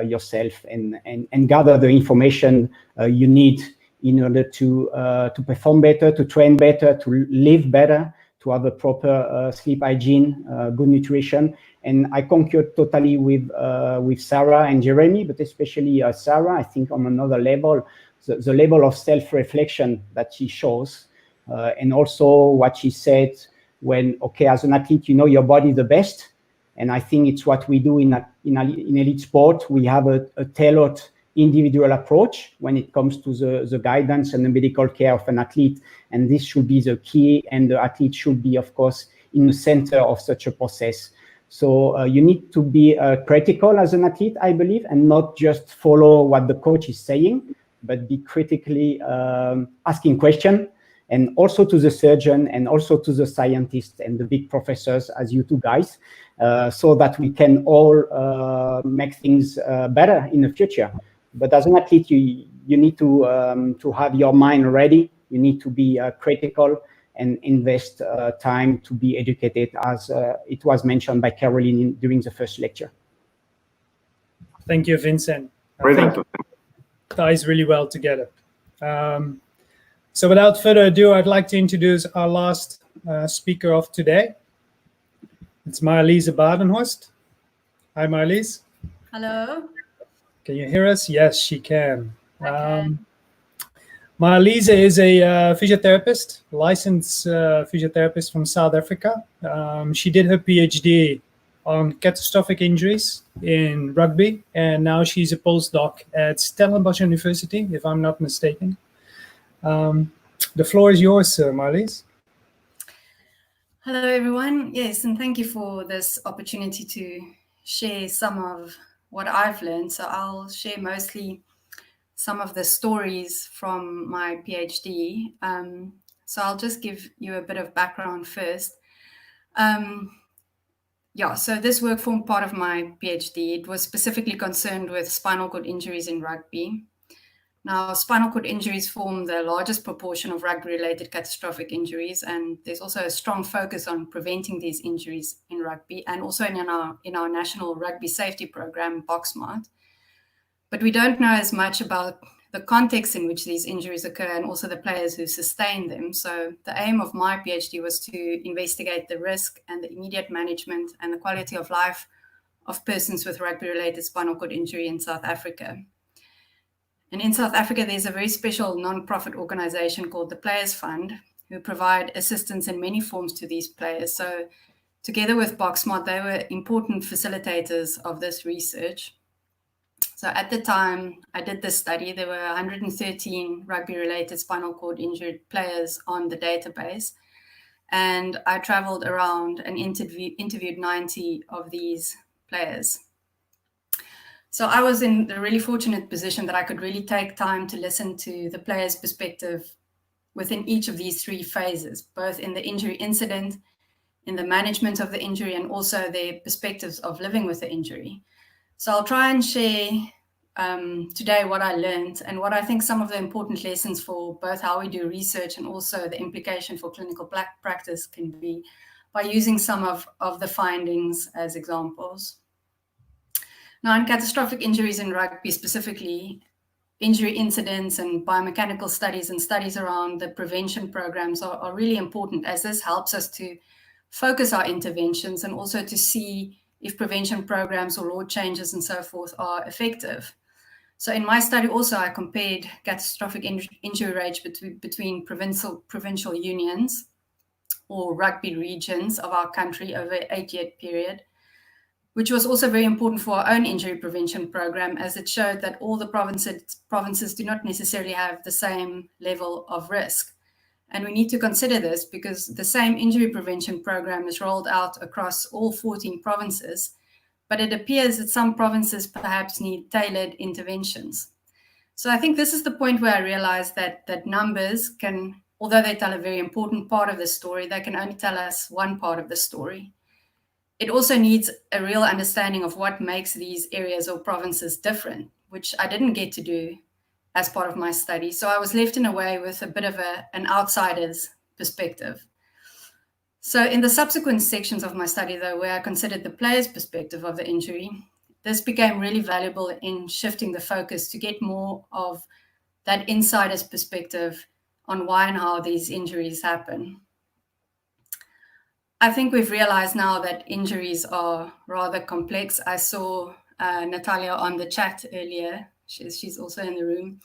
yourself and gather the information you need in order to perform better, to train better, to live better, to have a proper sleep hygiene, good nutrition. And I concur totally with Sarah and Jeremy, but especially Sarah. I think on another level, the level of self-reflection that she shows, and also what she said when, okay, as an athlete, you know your body the best. And I think it's what we do in elite sport. We have a tailored individual approach when it comes to the guidance and the medical care of an athlete. And this should be the key, and the athlete should be, of course, in the center of such a process. So you need to be critical as an athlete, I believe, and not just follow what the coach is saying, but be critically asking questions, and also to the surgeon and also to the scientists and the big professors as you two guys, so that we can all make things better in the future. But as an athlete, you need to have your mind ready. You need to be critical and invest time to be educated, as it was mentioned by Caroline during the first lecture. Thank you, Vincent. I think ties really well together. So without further ado, I'd like to introduce our last speaker of today. It's Marliese Badenhorst. Hi, Marliese. Hello. Can you hear us? Yes, she can. I can. Marliese is a physiotherapist, licensed physiotherapist from South Africa. She did her PhD on catastrophic injuries in rugby, and now she's a postdoc at Stellenbosch University, if I'm not mistaken. The floor is yours, Marlies. Hello, everyone. Yes, and thank you for this opportunity to share some of what I've learned. So I'll share mostly some of the stories from my PhD. So I'll just give you a bit of background first. So this work formed part of my PhD. It was specifically concerned with spinal cord injuries in rugby. Now, spinal cord injuries form the largest proportion of rugby-related catastrophic injuries, and there's also a strong focus on preventing these injuries in rugby, and also in our national rugby safety program, BoxSmart. But we don't know as much about the context in which these injuries occur and also the players who sustain them. So the aim of my PhD was to investigate the risk and the immediate management and the quality of life of persons with rugby-related spinal cord injury in South Africa. And in South Africa, there's a very special non-profit organization called the Players Fund, who provide assistance in many forms to these players. So together with BoxSmart, they were important facilitators of this research. So at the time I did this study, there were 113 rugby-related spinal cord injured players on the database. And I traveled around and interviewed 90 of these players. So I was in the really fortunate position that I could really take time to listen to the player's perspective within each of these three phases, both in the injury incident, in the management of the injury, and also their perspectives of living with the injury. So I'll try and share today what I learned and what I think some of the important lessons for both how we do research and also the implication for clinical practice can be by using some of the findings as examples. Now, in catastrophic injuries in rugby specifically, injury incidents and biomechanical studies and studies around the prevention programs are really important, as this helps us to focus our interventions and also to see if prevention programs or law changes and so forth are effective. So in my study also, I compared catastrophic injury rates between provincial unions or rugby regions of our country over an 8-year period, which was also very important for our own injury prevention program, as it showed that all the provinces do not necessarily have the same level of risk. And we need to consider this because the same injury prevention program is rolled out across all 14 provinces, but it appears that some provinces perhaps need tailored interventions. So I think this is the point where I realized that numbers can, although they tell a very important part of the story, they can only tell us one part of the story. It also needs a real understanding of what makes these areas or provinces different, which I didn't get to do as part of my study. So I was left in a way with a bit of an outsider's perspective. So in the subsequent sections of my study, though, where I considered the player's perspective of the injury, this became really valuable in shifting the focus to get more of that insider's perspective on why and how these injuries happen. I think we've realized now that injuries are rather complex. I saw Natalia on the chat earlier. She's also in the room.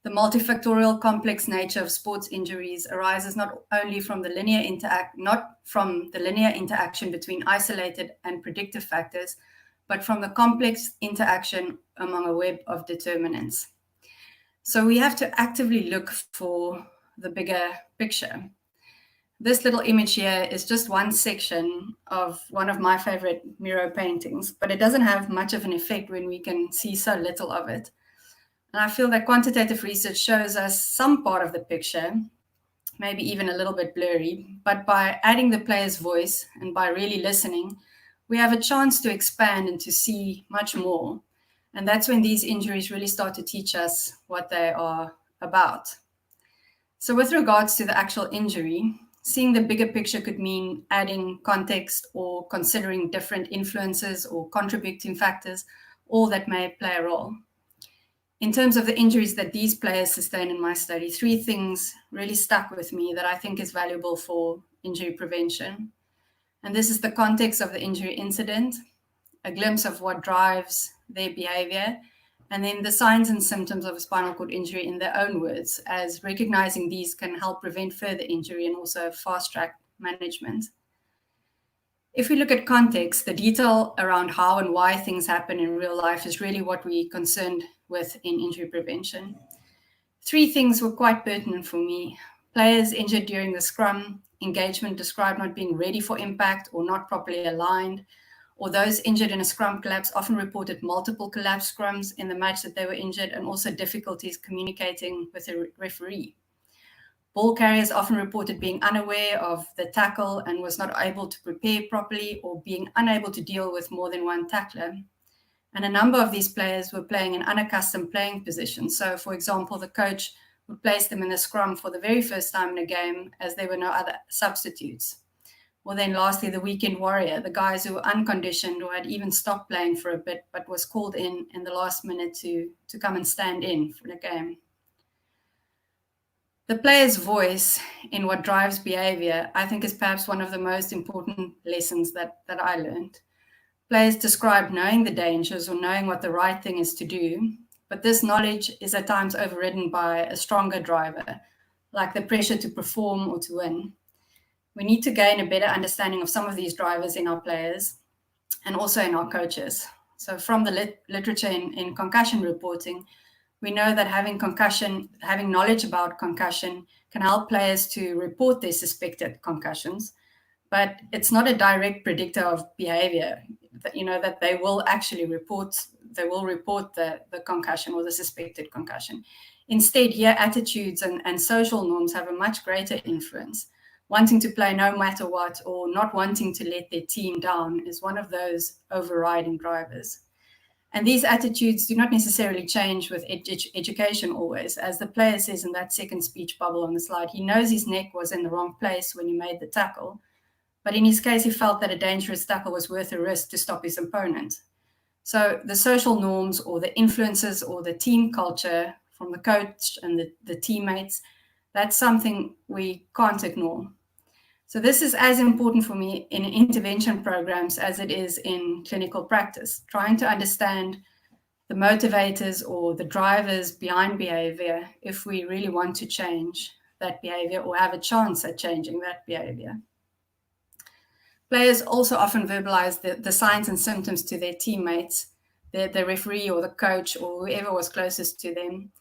The multifactorial complex nature of sports injuries arises not only from the linear interaction between isolated and predictive factors, but from the complex interaction among a web of determinants. So we have to actively look for the bigger picture. This little image here is just one section of one of my favorite Miro paintings, but it doesn't have much of an effect when we can see so little of it. And I feel that quantitative research shows us some part of the picture, maybe even a little bit blurry, but by adding the player's voice and by really listening, we have a chance to expand and to see much more. And that's when these injuries really start to teach us what they are about. So with regards to the actual injury, seeing the bigger picture could mean adding context or considering different influences or contributing factors, all that may play a role. In terms of the injuries that these players sustain in my study, 3 things really stuck with me that I think is valuable for injury prevention. And this is the context of the injury incident, a glimpse of what drives their behavior, and then the signs and symptoms of a spinal cord injury in their own words, as recognizing these can help prevent further injury and also fast-track management. If we look at context, the detail around how and why things happen in real life is really what we're concerned with in injury prevention. 3 things were quite pertinent for me. Players injured during the scrum, engagement described not being ready for impact or not properly aligned, or those injured in a scrum collapse often reported multiple collapse scrums in the match that they were injured, and also difficulties communicating with the referee. Ball carriers often reported being unaware of the tackle and was not able to prepare properly, or being unable to deal with more than one tackler. And a number of these players were playing in unaccustomed playing positions. So, for example, the coach would place them in the scrum for the very first time in a game as there were no other substitutes. Or then lastly, the weekend warrior, the guys who were unconditioned or had even stopped playing for a bit, but was called in the last minute to come and stand in for the game. The player's voice in what drives behavior, I think, is perhaps one of the most important lessons that I learned. Players describe knowing the dangers or knowing what the right thing is to do, but this knowledge is at times overridden by a stronger driver, like the pressure to perform or to win. We need to gain a better understanding of some of these drivers in our players and also in our coaches. So from the literature in concussion reporting, we know that having knowledge about concussion can help players to report their suspected concussions, but it's not a direct predictor of behavior, that they will actually report the concussion or the suspected concussion. Instead, here attitudes and social norms have a much greater influence. Wanting to play no matter what, or not wanting to let their team down, is one of those overriding drivers. And these attitudes do not necessarily change with education always. As the player says in that second speech bubble on the slide, he knows his neck was in the wrong place when he made the tackle. But in his case, he felt that a dangerous tackle was worth a risk to stop his opponent. So the social norms or the influences or the team culture from the coach and the teammates, that's something we can't ignore. So this is as important for me in intervention programs as it is in clinical practice, trying to understand the motivators or the drivers behind behavior if we really want to change that behavior or have a chance at changing that behavior. Players also often verbalize the signs and symptoms to their teammates, the referee or the coach or whoever was closest to them.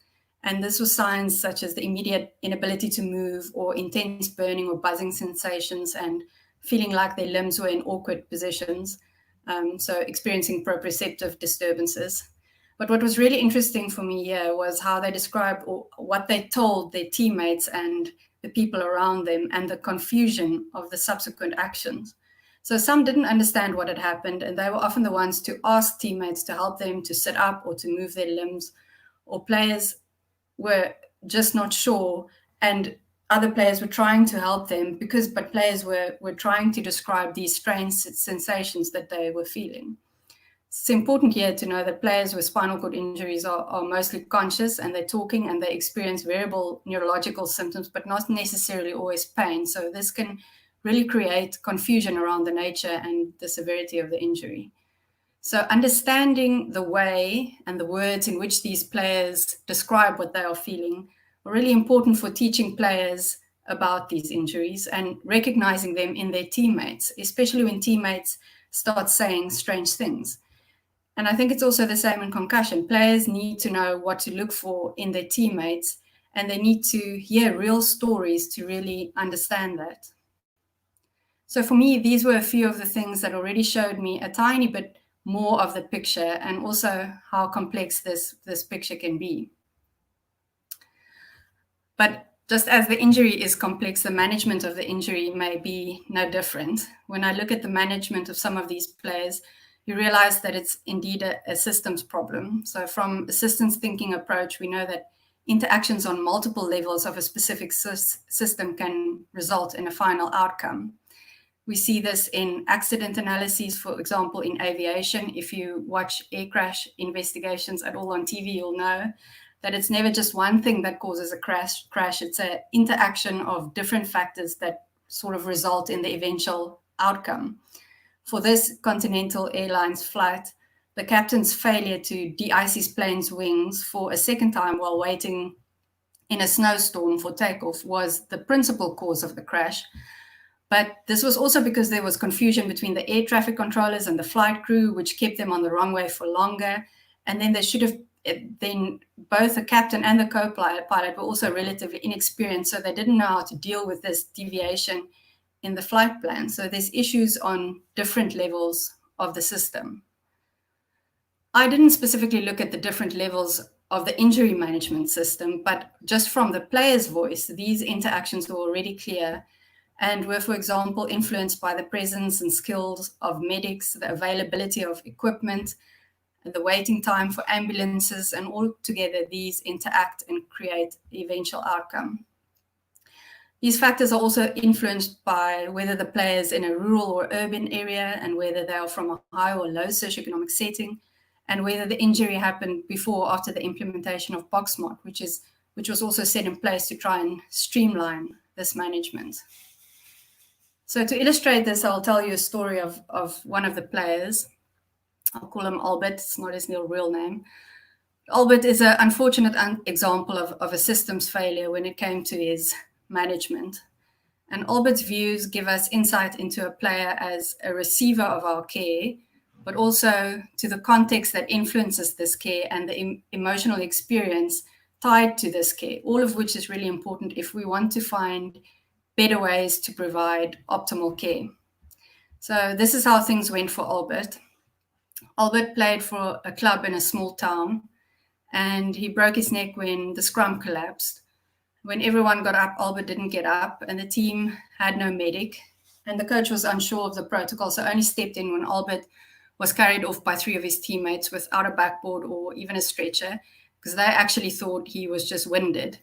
And this was signs such as the immediate inability to move, or intense burning or buzzing sensations, and feeling like their limbs were in awkward positions, so experiencing proprioceptive disturbances. But what was really interesting for me here was how they described what they told their teammates and the people around them, and the confusion of the subsequent actions. So some didn't understand what had happened, and they were often the ones to ask teammates to help them to sit up or to move their limbs, or players were just not sure, and other players were trying to help them but players were trying to describe these strange sensations that they were feeling. It's important here to know that players with spinal cord injuries are mostly conscious, and they're talking and they experience variable neurological symptoms, but not necessarily always pain. So this can really create confusion around the nature and the severity of the injury. So understanding the way and the words in which these players describe what they are feeling are really important for teaching players about these injuries and recognizing them in their teammates, especially when teammates start saying strange things. And I think it's also the same in concussion. Players need to know what to look for in their teammates, and they need to hear real stories to really understand that. So for me, these were a few of the things that already showed me a tiny bit more of the picture, and also how complex this picture can be. But just as the injury is complex, the management of the injury may be no different. When I look at the management of some of these players, you realize that it's indeed a systems problem. So from a systems thinking approach, we know that interactions on multiple levels of a specific system can result in a final outcome. We see this in accident analyses, for example, in aviation. If you watch air crash investigations at all on TV, you'll know that it's never just one thing that causes a crash. It's an interaction of different factors that sort of result in the eventual outcome. For this Continental Airlines flight, the captain's failure to de-ice his plane's wings for a second time while waiting in a snowstorm for takeoff was the principal cause of the crash. But this was also because there was confusion between the air traffic controllers and the flight crew, which kept them on the wrong way for longer. And then they should have, then both the captain and the co-pilot were also relatively inexperienced, so they didn't know how to deal with this deviation in the flight plan. So there's issues on different levels of the system. I didn't specifically look at the different levels of the injury management system, but just from the player's voice, these interactions were already clear and were, for example, influenced by the presence and skills of medics, the availability of equipment, the waiting time for ambulances, and all together these interact and create the eventual outcome. These factors are also influenced by whether the player is in a rural or urban area and whether they are from a high or low socioeconomic setting, and whether the injury happened before or after the implementation of BoxSmart, which was also set in place to try and streamline this management. So to illustrate this, I'll tell you a story of one of the players. I'll call him Albert, it's not his real name. Albert is an unfortunate example of a systems failure when it came to his management. And Albert's views give us insight into a player as a receiver of our care, but also to the context that influences this care and the emotional experience tied to this care, all of which is really important if we want to find better ways to provide optimal care. So this is how things went for Albert. Albert played for a club in a small town, and he broke his neck when the scrum collapsed. When everyone got up, Albert didn't get up, and the team had no medic, and the coach was unsure of the protocol, so only stepped in when Albert was carried off by 3 of his teammates without a backboard or even a stretcher, because they actually thought he was just winded.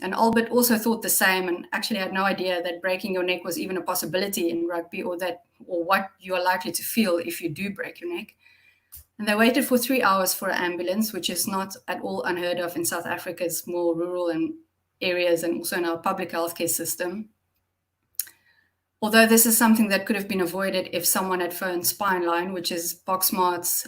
And Albert also thought the same and actually had no idea that breaking your neck was even a possibility in rugby, or what you are likely to feel if you do break your neck. And they waited for 3 hours for an ambulance, which is not at all unheard of in South Africa's more rural and areas and also in our public healthcare system. Although this is something that could have been avoided if someone had phoned Spineline, which is BoxSmart's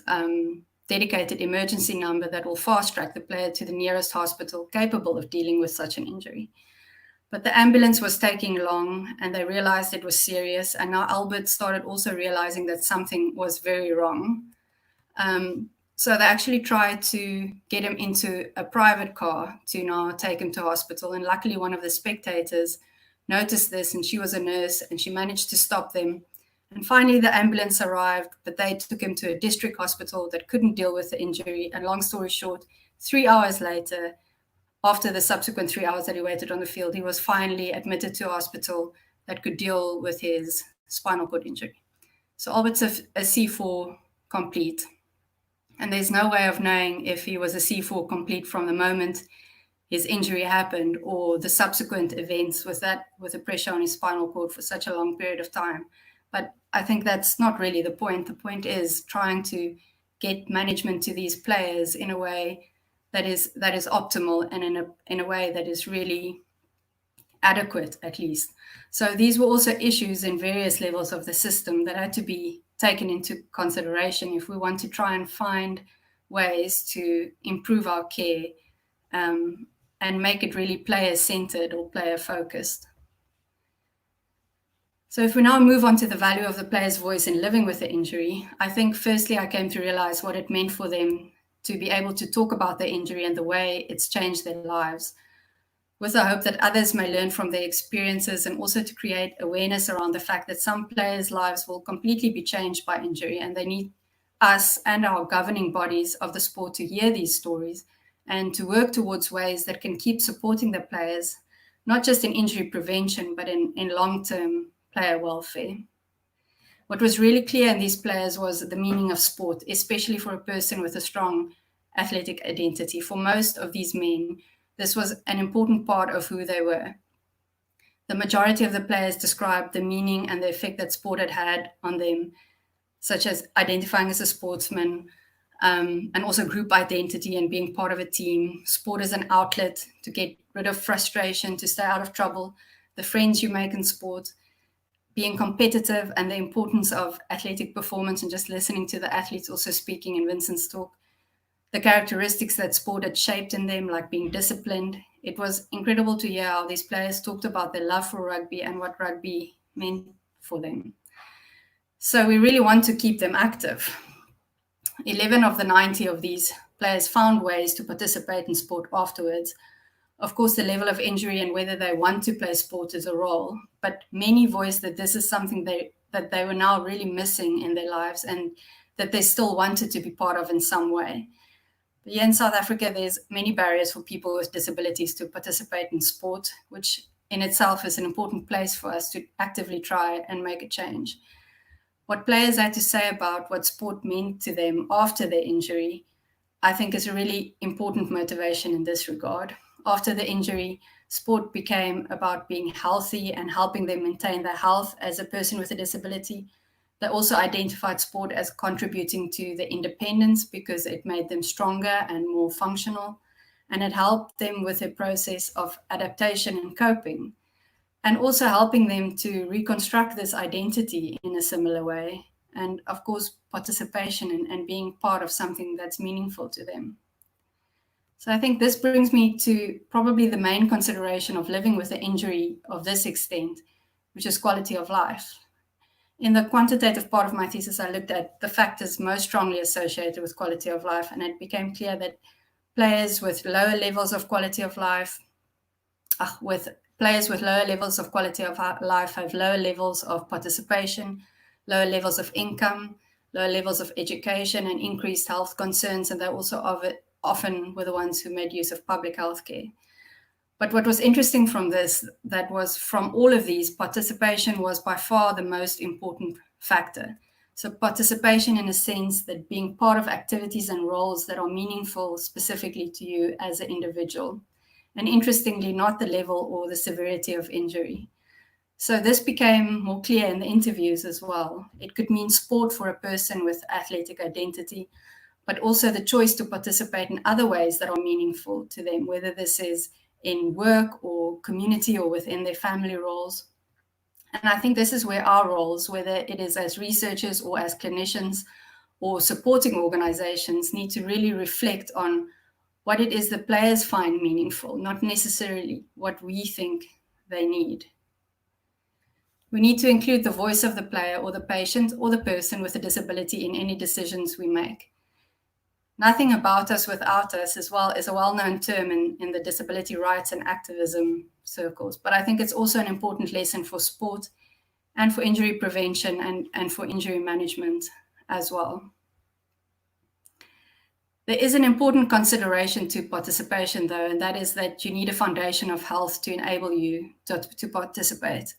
dedicated emergency number that will fast-track the player to the nearest hospital capable of dealing with such an injury. But the ambulance was taking long, and they realized it was serious, and now Albert started also realizing that something was very wrong. So they actually tried to get him into a private car to now take him to hospital, and luckily one of the spectators noticed this, and she was a nurse, and she managed to stop them. And finally, the ambulance arrived, but they took him to a district hospital that couldn't deal with the injury. And long story short, 3 hours later, after the subsequent 3 hours that he waited on the field, he was finally admitted to a hospital that could deal with his spinal cord injury. So Albert's a C4 complete. And there's no way of knowing if he was a C4 complete from the moment his injury happened or the subsequent events with the pressure on his spinal cord for such a long period of time. But I think that's not really the point. The point is trying to get management to these players in a way that is optimal and in a way that is really adequate, at least. So these were also issues in various levels of the system that had to be taken into consideration if we want to try and find ways to improve our care and make it really player-centered or player-focused. So if we now move on to the value of the player's voice in living with the injury, I think firstly I came to realize what it meant for them to be able to talk about their injury and the way it's changed their lives, with the hope that others may learn from their experiences, and also to create awareness around the fact that some players' lives will completely be changed by injury, and they need us and our governing bodies of the sport to hear these stories and to work towards ways that can keep supporting the players, not just in injury prevention, but in long-term player welfare. What was really clear in these players was the meaning of sport, especially for a person with a strong athletic identity. For most of these men, this was an important part of who they were. The majority of the players described the meaning and the effect that sport had on them, such as identifying as a sportsman, and also group identity and being part of a team. Sport as an outlet to get rid of frustration, to stay out of trouble, the friends you make in sport, being competitive, and the importance of athletic performance, and just listening to the athletes also speaking in Vincent's talk. The characteristics that sport had shaped in them, like being disciplined. It was incredible to hear how these players talked about their love for rugby and what rugby meant for them. So we really want to keep them active. 11 of the 90 of these players found ways to participate in sport afterwards. Of course, the level of injury and whether they want to play sport is a role, but many voiced that this is something that they were now really missing in their lives and that they still wanted to be part of in some way. But here in South Africa, there's many barriers for people with disabilities to participate in sport, which in itself is an important place for us to actively try and make a change. What players had to say about what sport meant to them after their injury, I think is a really important motivation in this regard. After the injury, sport became about being healthy and helping them maintain their health as a person with a disability. They also identified sport as contributing to their independence because it made them stronger and more functional, and it helped them with a process of adaptation and coping, and also helping them to reconstruct this identity in a similar way. And of course, participation and being part of something that's meaningful to them. So I think this brings me to probably the main consideration of living with an injury of this extent, which is quality of life. In the quantitative part of my thesis, I looked at the factors most strongly associated with quality of life, and it became clear that players with lower levels of quality of life, players with lower levels of quality of life have lower levels of participation, lower levels of income, lower levels of education, and increased health concerns, and they're also often were the ones who made use of public health care. But what was interesting from this, that was from all of these, participation was by far the most important factor. So participation in a sense that being part of activities and roles that are meaningful specifically to you as an individual. And interestingly, not the level or the severity of injury. So this became more clear in the interviews as well. It could mean sport for a person with athletic identity, but also the choice to participate in other ways that are meaningful to them, whether this is in work or community or within their family roles. And I think this is where our roles, whether it is as researchers or as clinicians or supporting organizations, need to really reflect on what it is the players find meaningful, not necessarily what we think they need. We need to include the voice of the player or the patient or the person with a disability in any decisions we make. Nothing about us without us as well is a well-known term in the disability rights and activism circles, but I think it's also an important lesson for sport and for injury prevention and for injury management as well. There is an important consideration to participation though, and that is that you need a foundation of health to enable you to participate.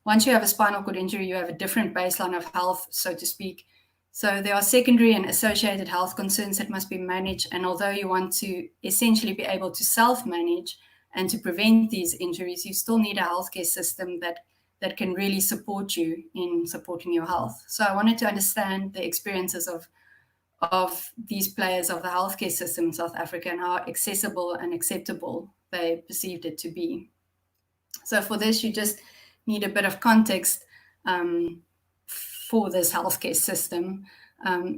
Once you have a spinal cord injury, you have a different baseline of health, so to speak. So there are secondary and associated health concerns that must be managed. And although you want to essentially be able to self-manage and to prevent these injuries, you still need a healthcare system that can really support you in supporting your health. So I wanted to understand the experiences of these players of the healthcare system in South Africa and how accessible and acceptable they perceived it to be. So for this, you just need a bit of context for this healthcare system.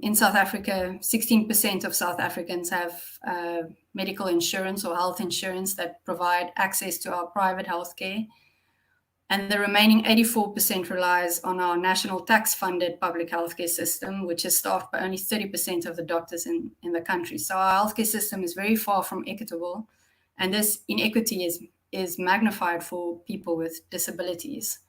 In South Africa, 16% of South Africans have medical insurance or health insurance that provide access to our private healthcare. And the remaining 84% relies on our national tax-funded public healthcare system, which is staffed by only 30% of the doctors in the country. So our healthcare system is very far from equitable, and this inequity is magnified for people with disabilities.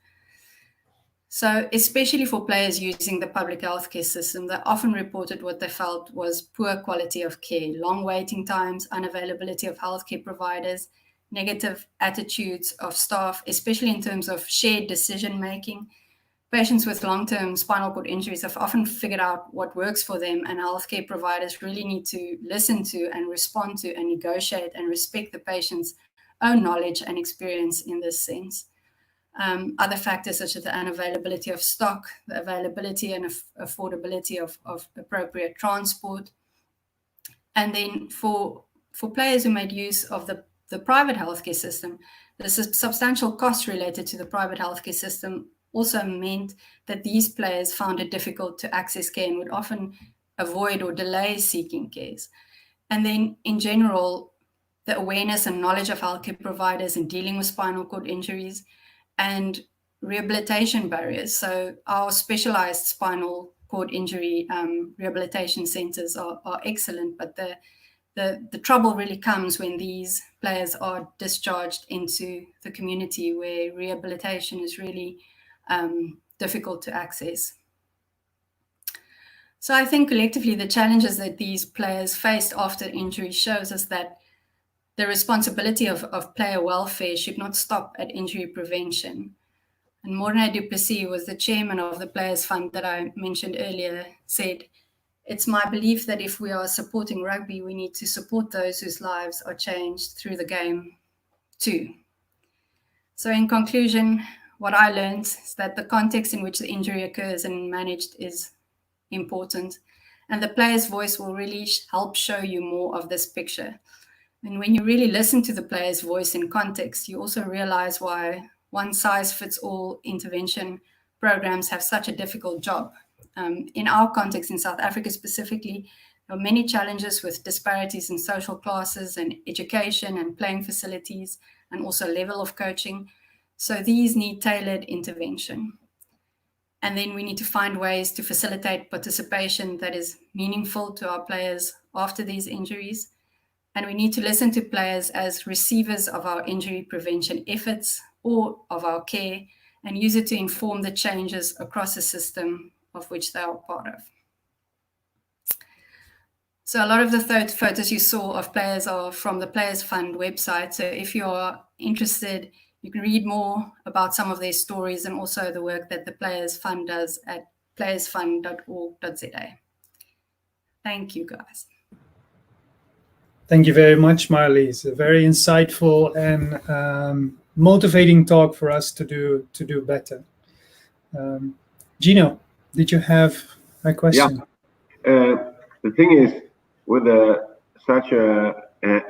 So especially for players using the public healthcare system, they often reported what they felt was poor quality of care, long waiting times, unavailability of healthcare providers, negative attitudes of staff, especially in terms of shared decision-making. Patients with long-term spinal cord injuries have often figured out what works for them, and healthcare providers really need to listen to and respond to and negotiate and respect the patient's own knowledge and experience in this sense. Other factors such as the unavailability of stock, the availability and affordability of appropriate transport. And then for players who made use of the private healthcare system, the substantial costs related to the private healthcare system also meant that these players found it difficult to access care and would often avoid or delay seeking care. And then in general, the awareness and knowledge of healthcare providers in dealing with spinal cord injuries and rehabilitation barriers. So our specialized spinal cord injury rehabilitation centers are excellent, but the trouble really comes when these players are discharged into the community where rehabilitation is really difficult to access. So I think collectively the challenges that these players faced after injury shows us that the responsibility of player welfare should not stop at injury prevention. And Morne du Plessis was the chairman of the Players Fund that I mentioned earlier, said, "It's my belief that if we are supporting rugby, we need to support those whose lives are changed through the game too." So in conclusion, what I learned is that the context in which the injury occurs and managed is important. And the player's voice will really help show you more of this picture. And when you really listen to the player's voice in context, you also realize why one-size-fits-all intervention programs have such a difficult job. In our context, in South Africa specifically, there are many challenges with disparities in social classes and education and playing facilities and also level of coaching. So these need tailored intervention. And then we need to find ways to facilitate participation that is meaningful to our players after these injuries. And we need to listen to players as receivers of our injury prevention efforts or of our care and use it to inform the changes across the system of which they are part of. So a lot of the photos you saw of players are from the Players Fund website. So if you are interested, you can read more about some of their stories and also the work that the Players Fund does at playersfund.org.za. Thank you, guys. Thank you very much, Marlies. A very insightful and motivating talk for us to do better. Gino, did you have a question? Yeah. The thing is, with such a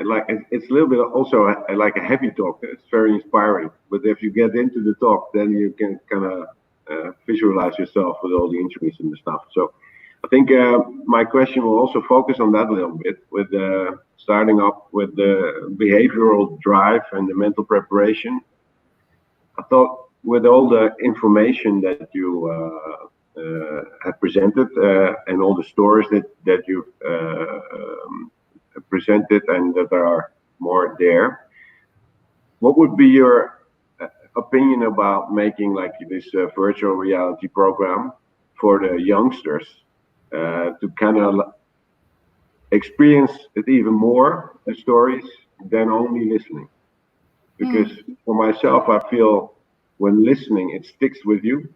like it's a little bit also like a heavy talk. It's very inspiring, but if you get into the talk, then you can kind of visualize yourself with all the injuries and the stuff. So I think my question will also focus on that a little bit, with starting up with the behavioral drive and the mental preparation. I thought with all the information that you have presented and all the stories that you've presented and that are more there, what would be your opinion about making like this virtual reality program for the youngsters to kind of experience it even more, the stories, than only listening? Because for myself, I feel when listening, it sticks with you,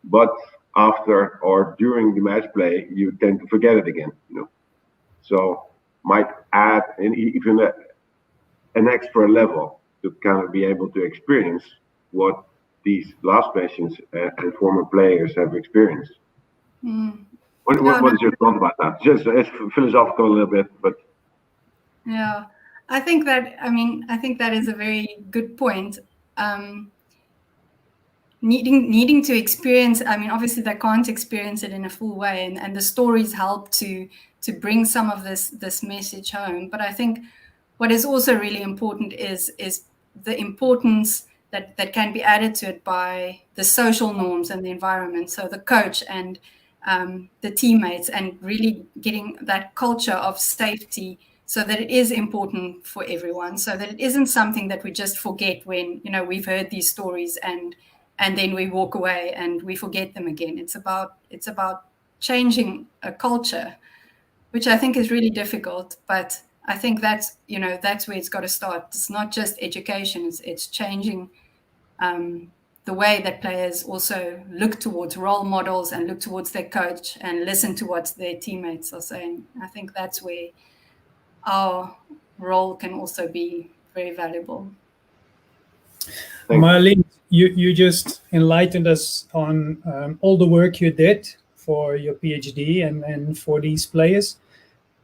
but after or during the match play, you tend to forget it again, you know. So might add even an extra level to kind of be able to experience what these last patients and former players have experienced. What is your thought about that? Just it's philosophical a little bit, but yeah, I think that is a very good point. Needing to experience, obviously they can't experience it in a full way, and the stories help to bring some of this message home. But I think what is also really important is the importance that can be added to it by the social norms and the environment. So the coach and the teammates, and really getting that culture of safety so that it is important for everyone, so that it isn't something that we just forget when, we've heard these stories and then we walk away and we forget them again. It's about changing a culture, which I think is really difficult, but I think that's where it's got to start. It's not just education, it's changing the way that players also look towards role models and look towards their coach and listen to what their teammates are saying. I think that's where our role can also be very valuable. Marlene, you just enlightened us on all the work you did for your PhD and for these players.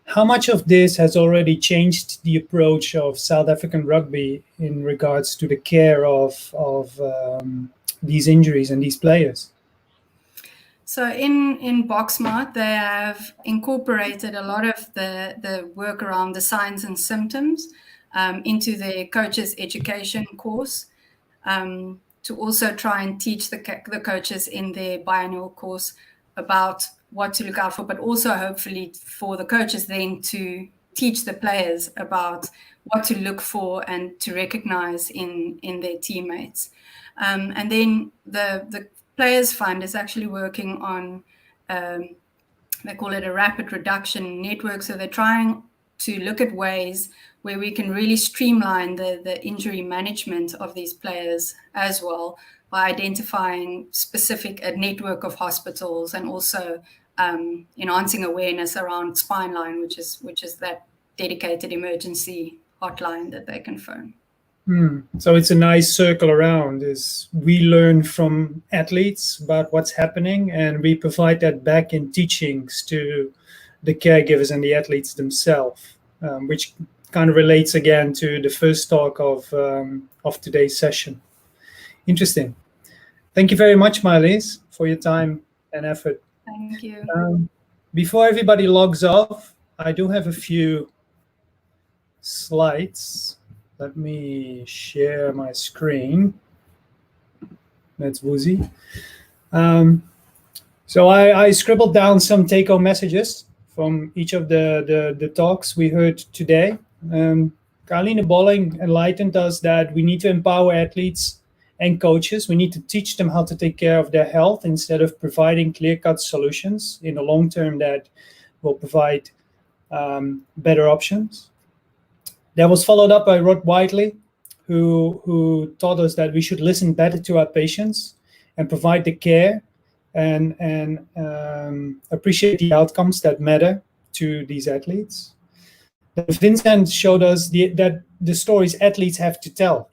How much of this has already changed the approach of South African rugby in regards to the care of these injuries and these players? So in Boxmart, they have incorporated a lot of the work around the signs and symptoms into their coaches education course. to also try and teach the coaches in their biannual course about what to look out for, but also hopefully for the coaches then to teach the players about what to look for and to recognize in their teammates. And then the Players Fund is actually working on, they call it a rapid reduction network. So they're trying to look at ways where we can really streamline the injury management of these players as well, by identifying a network of hospitals, and also enhancing awareness around Spineline, which is that dedicated emergency hotline that they can phone. So it's a nice circle around. Is we learn from athletes about what's happening, and we provide that back in teachings to the caregivers and the athletes themselves, which kind of relates again to the first talk of today's session. Interesting. Thank you very much, Marlies, for your time and effort. Thank you. Before everybody logs off, I do have a few slides. Let me share my screen. That's woozy. So I scribbled down some take-home messages from each of the talks we heard today. Caroline Bolling enlightened us that we need to empower athletes and coaches. We need to teach them how to take care of their health instead of providing clear-cut solutions in the long term that will provide better options. That was followed up by Rod Whiteley, who taught us that we should listen better to our patients and provide the care and appreciate the outcomes that matter to these athletes. Vincent showed us that the stories athletes have to tell,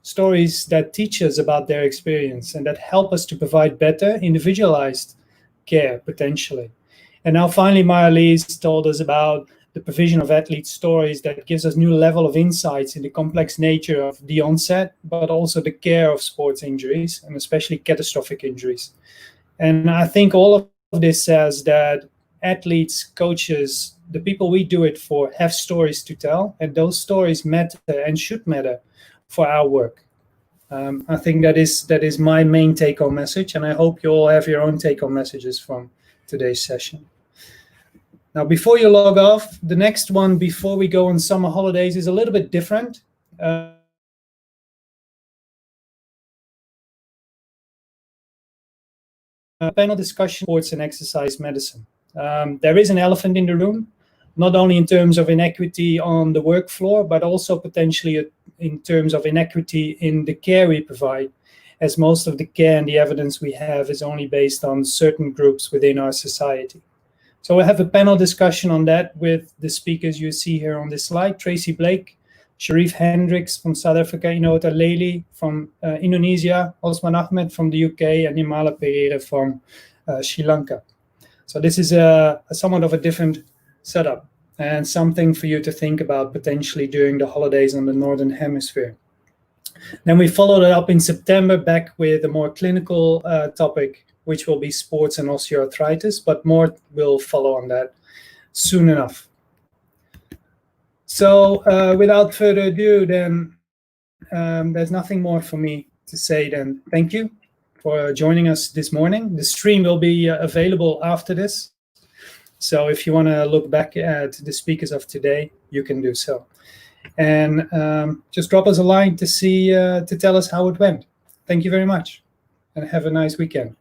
stories that teach us about their experience and that help us to provide better individualized care, potentially. And now finally, Marlies told us about the provision of athlete stories that gives us new level of insights in the complex nature of the onset, but also the care of sports injuries, and especially catastrophic injuries. And I think all of this says that athletes, coaches, the people we do it for have stories to tell, and those stories matter and should matter for our work. I think that is my main take-home message, and I hope you all have your own take-home messages from today's session. Now, before you log off, the next one before we go on summer holidays is a little bit different. Panel discussion, sports and exercise medicine. There is an elephant in the room, not only in terms of inequity on the work floor, but also potentially in terms of inequity in the care we provide, as most of the care and the evidence we have is only based on certain groups within our society. So we'll have a panel discussion on that with the speakers you see here on this slide: Tracy Blake, Sharif Hendricks from South Africa, Inota Lely from Indonesia, Osman Ahmed from the UK, and Nimala Pereira from Sri Lanka. So this is somewhat of a different setup and something for you to think about potentially during the holidays on the Northern Hemisphere. Then we followed it up in September back with a more clinical topic, which will be sports and osteoarthritis, but more will follow on that soon enough. So without further ado, then there's nothing more for me to say than thank you for joining us this morning. The stream will be available after this. So if you want to look back at the speakers of today, you can do so. And just drop us a line to tell us how it went. Thank you very much, and have a nice weekend.